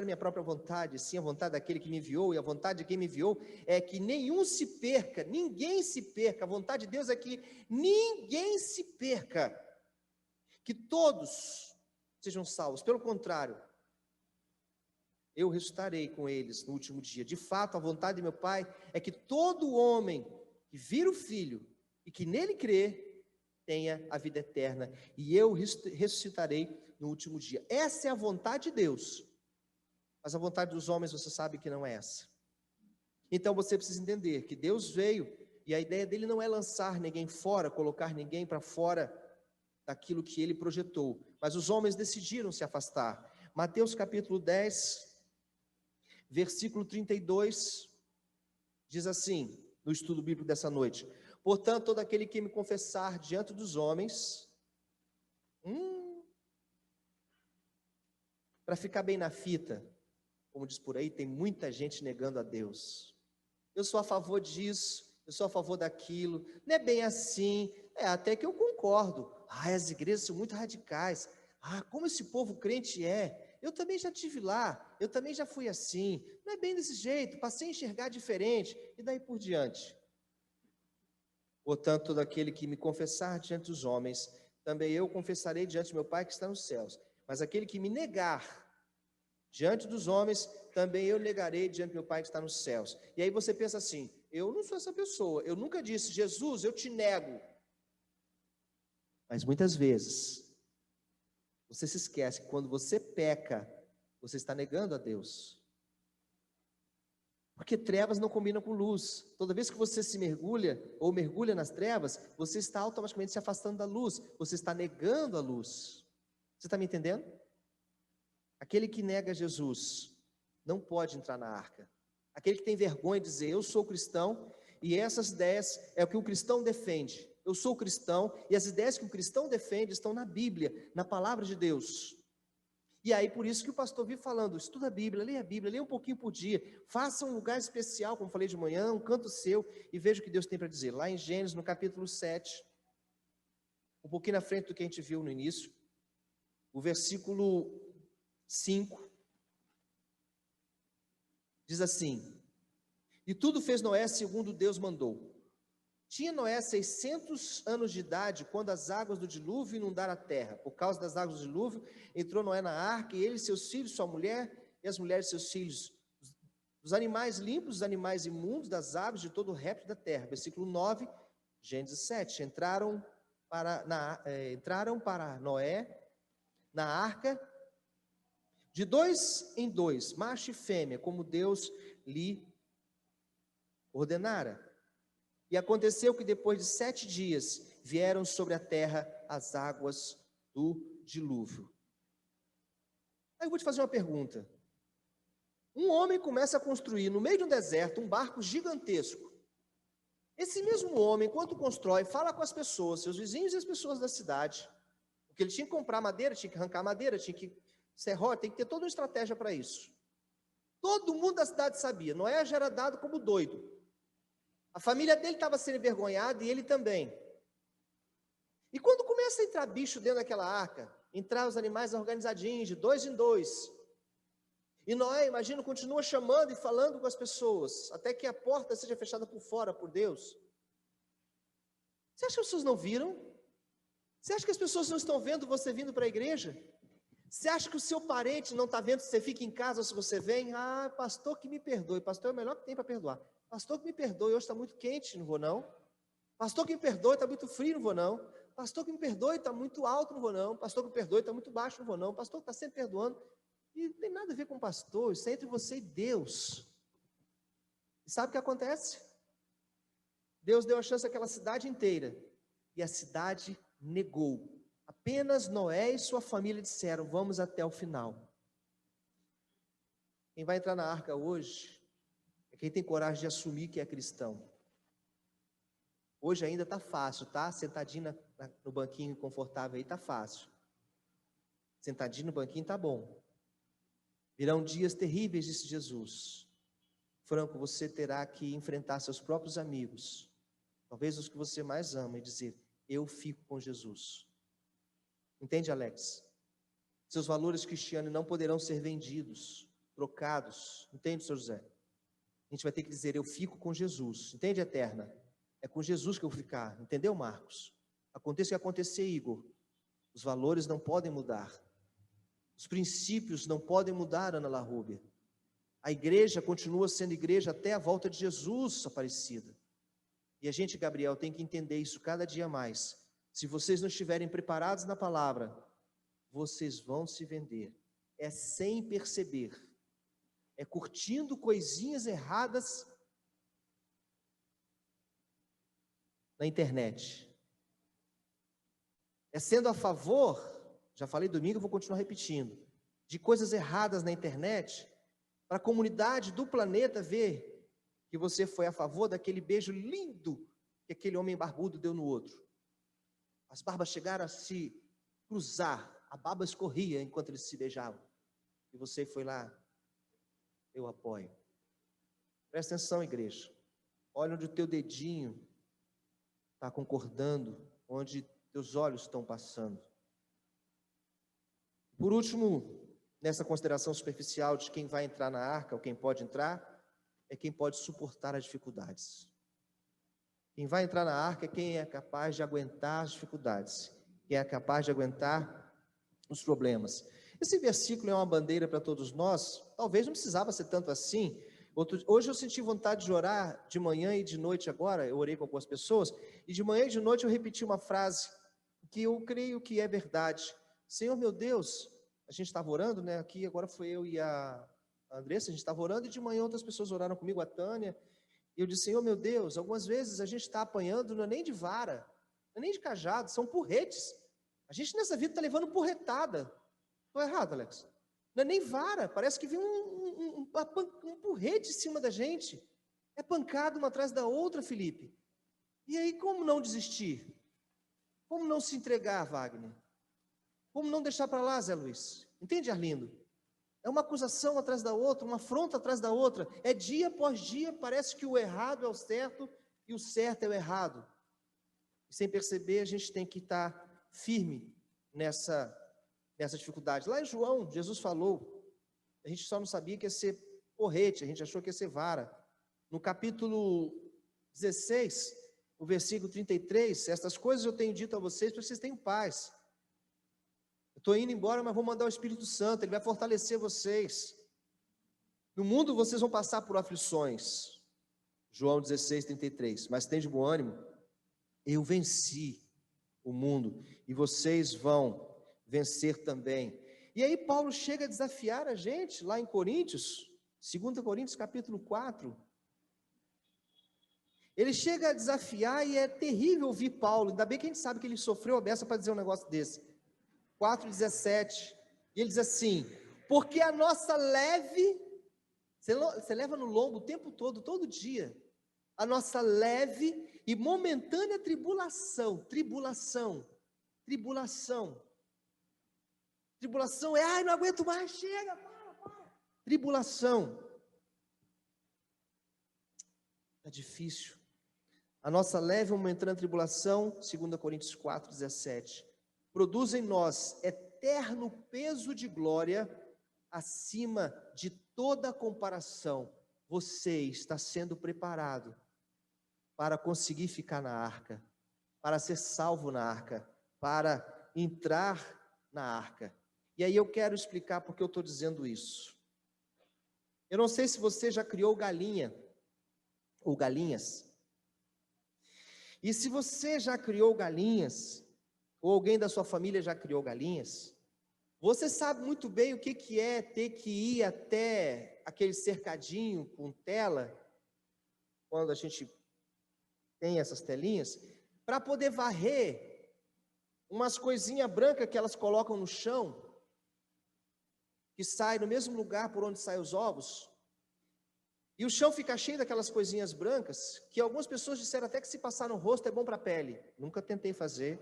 minha própria vontade, sim a vontade daquele que me enviou, e a vontade de quem me enviou é que nenhum se perca, ninguém se perca. A vontade de Deus é que ninguém se perca, que todos sejam salvos. Pelo contrário, eu ressuscitarei com eles no último dia. De fato, a vontade de meu Pai é que todo homem que vira o Filho e que nele crê, tenha a vida eterna, e eu ressuscitarei no último dia. Essa é a vontade de Deus, mas a vontade dos homens você sabe que não é essa. Então você precisa entender que Deus veio, e a ideia dele não é lançar ninguém fora, colocar ninguém para fora daquilo que ele projetou, mas os homens decidiram se afastar. Mateus capítulo 10, versículo 32, diz assim, no estudo bíblico dessa noite: portanto, todo aquele que me confessar diante dos homens, para ficar bem na fita, como diz por aí, tem muita gente negando a Deus. Eu sou a favor disso, eu sou a favor daquilo, não é bem assim, até que eu concordo. As igrejas são muito radicais. Como esse povo crente é. Eu também já estive lá, eu também já fui assim. Não é bem desse jeito, passei a enxergar diferente, e daí por diante. Portanto, todo aquele que me confessar diante dos homens, também eu confessarei diante do meu Pai que está nos céus. Mas aquele que me negar diante dos homens, também eu negarei diante do meu Pai que está nos céus. E aí você pensa assim: eu não sou essa pessoa, eu nunca disse, Jesus, eu te nego. Mas muitas vezes, você se esquece que quando você peca, você está negando a Deus. Porque trevas não combinam com luz. Toda vez que você se mergulha, ou mergulha nas trevas, você está automaticamente se afastando da luz. Você está negando a luz. Você está me entendendo? Aquele que nega Jesus não pode entrar na arca. Aquele que tem vergonha de dizer, eu sou cristão, e essas ideias é o que o cristão defende. Eu sou cristão, e as ideias que o cristão defende estão na Bíblia, na palavra de Deus. E aí, por isso que o pastor vive falando, estuda a Bíblia, leia um pouquinho por dia, faça um lugar especial, como falei de manhã, um canto seu, e veja o que Deus tem para dizer. Lá em Gênesis, no capítulo 7, um pouquinho na frente do que a gente viu no início, o versículo 5, diz assim: e tudo fez Noé segundo Deus mandou. Tinha Noé 600 anos de idade quando as águas do dilúvio inundaram a terra. Por causa das águas do dilúvio, entrou Noé na arca, e ele, seus filhos, sua mulher, e as mulheres de seus filhos, dos animais limpos, dos animais imundos, das aves, de todo o réptil da terra. Versículo 9, Gênesis 7. Entraram para Noé na arca, de 2 em 2, macho e fêmea, como Deus lhe ordenara. E aconteceu que depois de 7 dias, vieram sobre a terra as águas do dilúvio. Aí eu vou te fazer uma pergunta. Um homem começa a construir no meio de um deserto um barco gigantesco. Esse mesmo homem, enquanto constrói, fala com as pessoas, seus vizinhos e as pessoas da cidade. Porque ele tinha que comprar madeira, tinha que arrancar madeira, tinha que serrar, tem que ter toda uma estratégia para isso. Todo mundo da cidade sabia. Noé já era dado como doido. A família dele estava sendo envergonhada e ele também. E quando começa a entrar bicho dentro daquela arca, entrar os animais organizadinhos, de 2 em 2, e Noé, imagina, continua chamando e falando com as pessoas, até que a porta seja fechada por fora, por Deus. Você acha que as pessoas não viram? Você acha que as pessoas não estão vendo você vindo para a igreja? Você acha que o seu parente não está vendo se você fica em casa ou se você vem? Pastor que me perdoe, pastor é o melhor que tem para perdoar. Pastor que me perdoe, hoje está muito quente, não vou não. Pastor que me perdoe, está muito frio, não vou não. Pastor que me perdoe, está muito alto, não vou não. Pastor que me perdoe, está muito baixo, não vou não. Pastor que está sempre perdoando. E não tem nada a ver com pastor, isso é entre você e Deus. E sabe o que acontece? Deus deu a chance àquela cidade inteira, e a cidade negou. Apenas Noé e sua família disseram, vamos até o final. Quem vai entrar na arca hoje é quem tem coragem de assumir que é cristão. Hoje ainda está fácil, tá? Sentadinho no banquinho confortável aí está fácil. Sentadinho no banquinho está bom. Virão dias terríveis, disse Jesus. Franco, você terá que enfrentar seus próprios amigos, talvez os que você mais ama, e dizer, eu fico com Jesus. Entende, Alex? Seus valores cristianos não poderão ser vendidos, trocados. Entende, Sr. José? A gente vai ter que dizer, eu fico com Jesus. Entende, Eterna? É com Jesus que eu vou ficar. Entendeu, Marcos? Aconteça o que acontecer, Igor. Os valores não podem mudar. Os princípios não podem mudar, Ana Larrúbia. A igreja continua sendo igreja até a volta de Jesus, Aparecida. E a gente, Gabriel, tem que entender isso cada dia mais. Se vocês não estiverem preparados na palavra, vocês vão se vender. É sem perceber. É curtindo coisinhas erradas na internet. É sendo a favor, já falei domingo, vou continuar repetindo, de coisas erradas na internet, para a comunidade do planeta ver que você foi a favor daquele beijo lindo que aquele homem barbudo deu no outro. As barbas chegaram a se cruzar, a barba escorria enquanto eles se beijavam. E você foi lá, eu apoio. Presta atenção, igreja. Olha onde o teu dedinho está concordando, onde teus olhos estão passando. Por último, nessa consideração superficial de quem vai entrar na arca, ou quem pode entrar, é quem pode suportar as dificuldades. Quem vai entrar na arca é quem é capaz de aguentar as dificuldades, quem é capaz de aguentar os problemas. Esse versículo é uma bandeira para todos nós, talvez não precisava ser tanto assim. Hoje eu senti vontade de orar de manhã e de noite agora, eu orei com algumas pessoas, e de manhã e de noite eu repeti uma frase que eu creio que é verdade. Senhor meu Deus, a gente estava orando, né? Aqui agora foi eu e a Andressa, a gente estava orando, e de manhã outras pessoas oraram comigo, a Tânia, e eu disse, Senhor meu Deus, algumas vezes a gente está apanhando, não é nem de vara, não é nem de cajado, são porretes. A gente nessa vida está levando porretada. Estou errado, Alex? Não é nem vara, parece que vem um porrete em cima da gente. É pancada uma atrás da outra, Felipe. E aí, como não desistir? Como não se entregar, Wagner? Como não deixar para lá, Zé Luiz? Entende, Arlindo? É uma acusação atrás da outra, uma afronta atrás da outra. É dia após dia, parece que o errado é o certo e o certo é o errado. E sem perceber, a gente tem que estar firme nessa dificuldade. Lá em João, Jesus falou, a gente só não sabia que ia ser porrete, a gente achou que ia ser vara. No capítulo 16, o versículo 33, estas coisas eu tenho dito a vocês para que vocês tenham paz. Eu estou indo embora, mas vou mandar o Espírito Santo, ele vai fortalecer vocês. No mundo vocês vão passar por aflições. João 16, 33. Mas tem de bom ânimo, eu venci o mundo, e vocês vão vencer também. E aí Paulo chega a desafiar a gente, lá em Coríntios, 2 Coríntios capítulo 4. Ele chega a desafiar, e é terrível ouvir Paulo, ainda bem que a gente sabe que ele sofreu a beça para dizer um negócio desse. 4,17, e ele diz assim, porque a nossa leve, você leva no lombo o tempo todo, todo dia, a nossa leve e momentânea tribulação é, ai, não aguento mais, chega, para. Tribulação. É difícil. A nossa leve e momentânea tribulação, 2 Coríntios 4,17, produz em nós eterno peso de glória acima de toda comparação. Você está sendo preparado para conseguir ficar na arca, para ser salvo na arca, para entrar na arca. E aí eu quero explicar porque eu estou dizendo isso. Eu não sei se você já criou galinha ou galinhas. E se você já criou galinhas, ou alguém da sua família já criou galinhas, você sabe muito bem o que é ter que ir até aquele cercadinho com tela, quando a gente tem essas telinhas, para poder varrer umas coisinhas brancas que elas colocam no chão, que sai no mesmo lugar por onde saem os ovos, e o chão fica cheio daquelas coisinhas brancas, que algumas pessoas disseram até que se passar no rosto é bom para a pele. Nunca tentei fazer.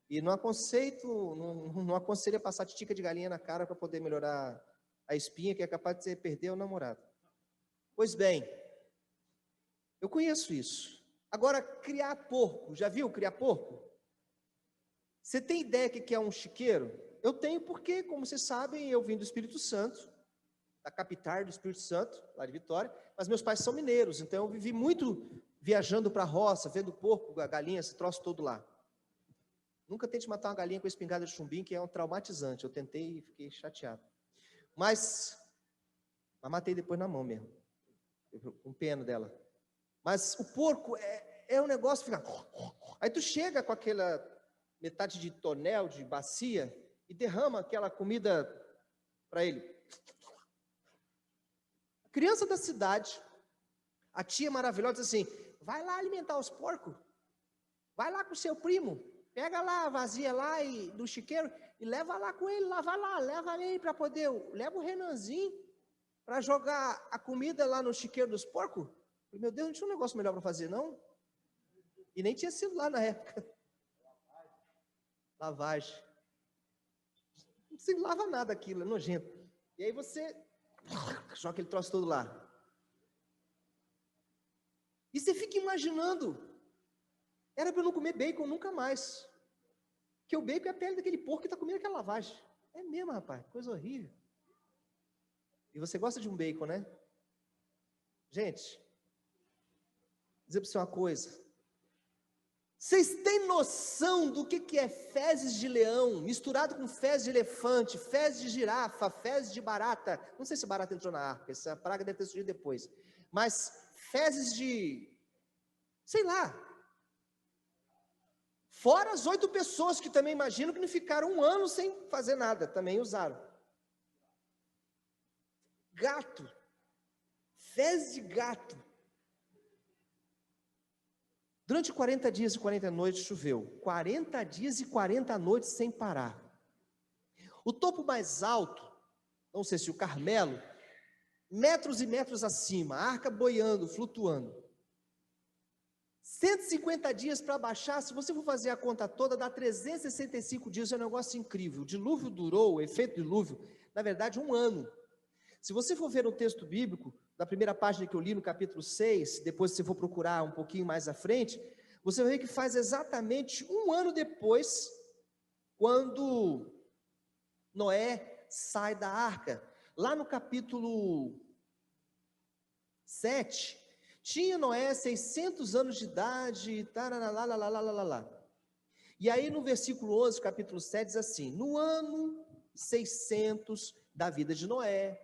E não aconselho a passar titica de galinha na cara para poder melhorar a espinha, que é capaz de você perder o namorado. Pois bem, eu conheço isso. Agora, criar porco, já viu criar porco? Você tem ideia do que é um chiqueiro? Eu tenho porque, como vocês sabem, eu vim do Espírito Santo, da capital do Espírito Santo, lá de Vitória, mas meus pais são mineiros, então eu vivi muito viajando para a roça, vendo porco, a galinha, esse troço todo lá. Nunca tente matar uma galinha com espingarda de chumbinho, que é um traumatizante. Eu tentei e fiquei chateado. Mas matei depois na mão mesmo, com pena dela. Mas o porco é um negócio, fica... Aí tu chega com aquela metade de tonel, de bacia, e derrama aquela comida para ele. A criança da cidade, a tia maravilhosa, diz assim, vai lá alimentar os porcos, vai lá com o seu primo, pega lá a vazia lá do chiqueiro e leva lá com ele, leva ele para poder, leva o Renanzinho para jogar a comida lá no chiqueiro dos porcos. Meu Deus, não tinha um negócio melhor para fazer, não? E nem tinha sido lá na época. Lavagem. Não se lava nada aquilo, é nojento. E aí você joga aquele troço todo lá. E você fica imaginando, era para eu não comer bacon nunca mais. Porque o bacon é a pele daquele porco que está comendo aquela lavagem. É mesmo, rapaz, coisa horrível. E você gosta de um bacon, né? Gente, vou dizer para você uma coisa. Vocês têm noção do que é fezes de leão, misturado com fezes de elefante, fezes de girafa, fezes de barata? Não sei se barata entrou na arca, essa praga deve ter surgido depois. Mas fezes de, sei lá. Fora as 8 pessoas que também imagino que não ficaram um ano sem fazer nada, também usaram. Gato, fezes de gato. Durante 40 dias e 40 noites choveu, 40 dias e 40 noites sem parar. O topo mais alto, não sei se o Carmelo, metros e metros acima, a arca boiando, flutuando. 150 dias para baixar, se você for fazer a conta toda, dá 365 dias, é um negócio incrível. O dilúvio durou, o efeito dilúvio, na verdade, 1 ano. Se você for ver o texto bíblico, na primeira página que eu li no capítulo 6, depois se você for procurar um pouquinho mais à frente, você vai ver que faz exatamente 1 ano depois, quando Noé sai da arca. Lá no capítulo 7, tinha Noé 600 anos de idade, e aí no versículo 11, capítulo 7, diz assim, no ano 600 da vida de Noé,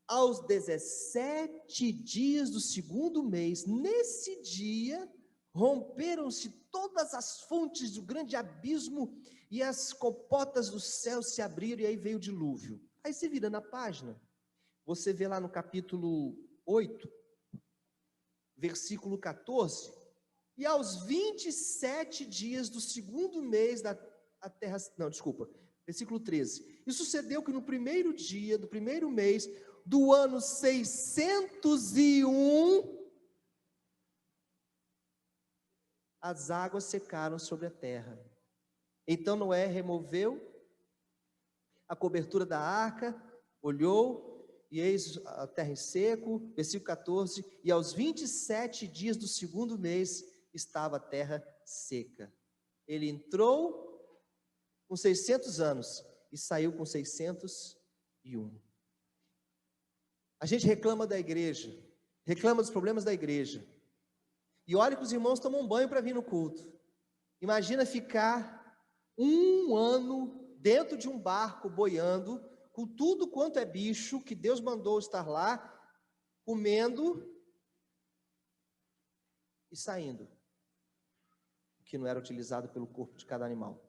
aos 17 dias do 2º mês, nesse dia, romperam-se todas as fontes do grande abismo e as comportas do céu se abriram e aí veio o dilúvio. Aí você vira na página, você vê lá no capítulo 8, versículo 14, e aos 27 dias do 2º mês da terra, versículo 13, e sucedeu que no primeiro dia do primeiro mês, do ano 601, as águas secaram sobre a terra. Então Noé removeu a cobertura da arca, olhou, e eis a terra em seco, versículo 14, e aos 27 dias do 2º mês, estava a terra seca. Ele entrou com 600 anos, e saiu com 601. A gente reclama da igreja, reclama dos problemas da igreja, e olha que os irmãos tomam banho para vir no culto. Imagina ficar 1 ano dentro de um barco boiando, com tudo quanto é bicho que Deus mandou estar lá, comendo e saindo, o que não era utilizado pelo corpo de cada animal.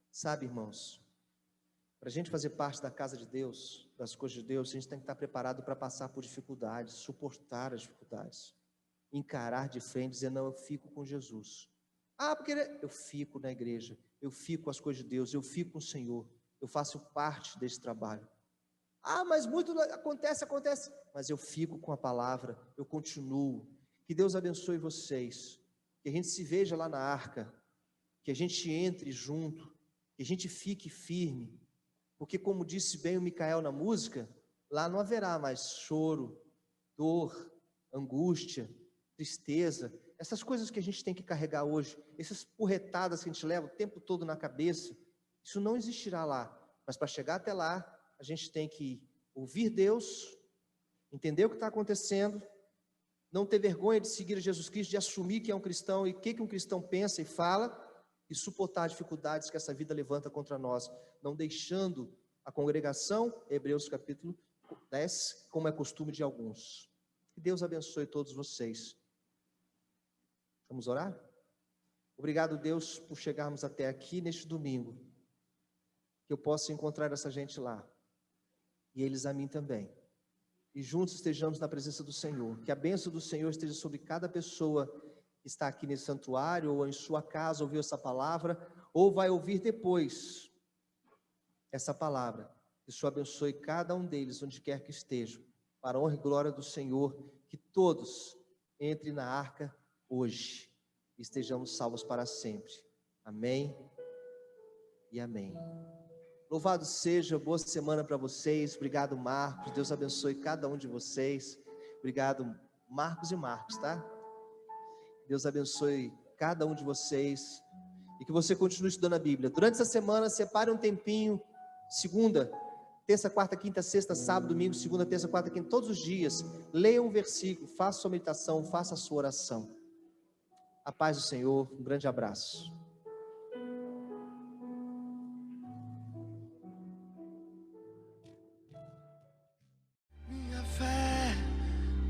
Sabe, irmãos, para a gente fazer parte da casa de Deus, das coisas de Deus, a gente tem que estar preparado para passar por dificuldades, suportar as dificuldades, encarar de frente, dizer, não, eu fico com Jesus. Ah, porque eu fico na igreja, eu fico com as coisas de Deus, eu fico com o Senhor, eu faço parte desse trabalho. Ah, mas muito acontece, mas eu fico com a palavra, eu continuo. Que Deus abençoe vocês, que a gente se veja lá na arca, que a gente entre junto, que a gente fique firme, porque como disse bem o Micael na música, lá não haverá mais choro, dor, angústia, tristeza, Essas coisas que a gente tem que carregar hoje, essas porretadas que a gente leva o tempo todo na cabeça, isso não existirá lá. Mas para chegar até lá, a gente tem que ouvir Deus, entender o que está acontecendo, não ter vergonha de seguir Jesus Cristo, de assumir que é um cristão e o que um cristão pensa e fala, e suportar dificuldades que essa vida levanta contra nós, não deixando a congregação, Hebreus capítulo 10, como é costume de alguns. Que Deus abençoe todos vocês. Vamos orar? Obrigado, Deus, por chegarmos até aqui neste domingo, que eu possa encontrar essa gente lá, e eles a mim também, e juntos estejamos na presença do Senhor, que a bênção do Senhor esteja sobre cada pessoa que está aqui nesse santuário, ou em sua casa, ouviu essa palavra, ou vai ouvir depois essa palavra. Que o Senhor abençoe cada um deles, onde quer que estejam, para a honra e glória do Senhor, que todos entrem na arca hoje, e estejamos salvos para sempre. Amém e amém. Louvado seja, boa semana para vocês. Obrigado, Marcos, Deus abençoe cada um de vocês. Obrigado, Marcos e Marcos, tá? Deus abençoe cada um de vocês, e que você continue estudando a Bíblia. Durante essa semana, separe um tempinho, segunda, terça, quarta, quinta, sexta, sábado, domingo, segunda, terça, quarta, quinta, todos os dias, leia um versículo, faça sua meditação, faça a sua oração. A paz do Senhor, um grande abraço. Minha fé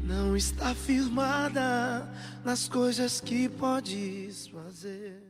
não está firmada nas coisas que podes fazer.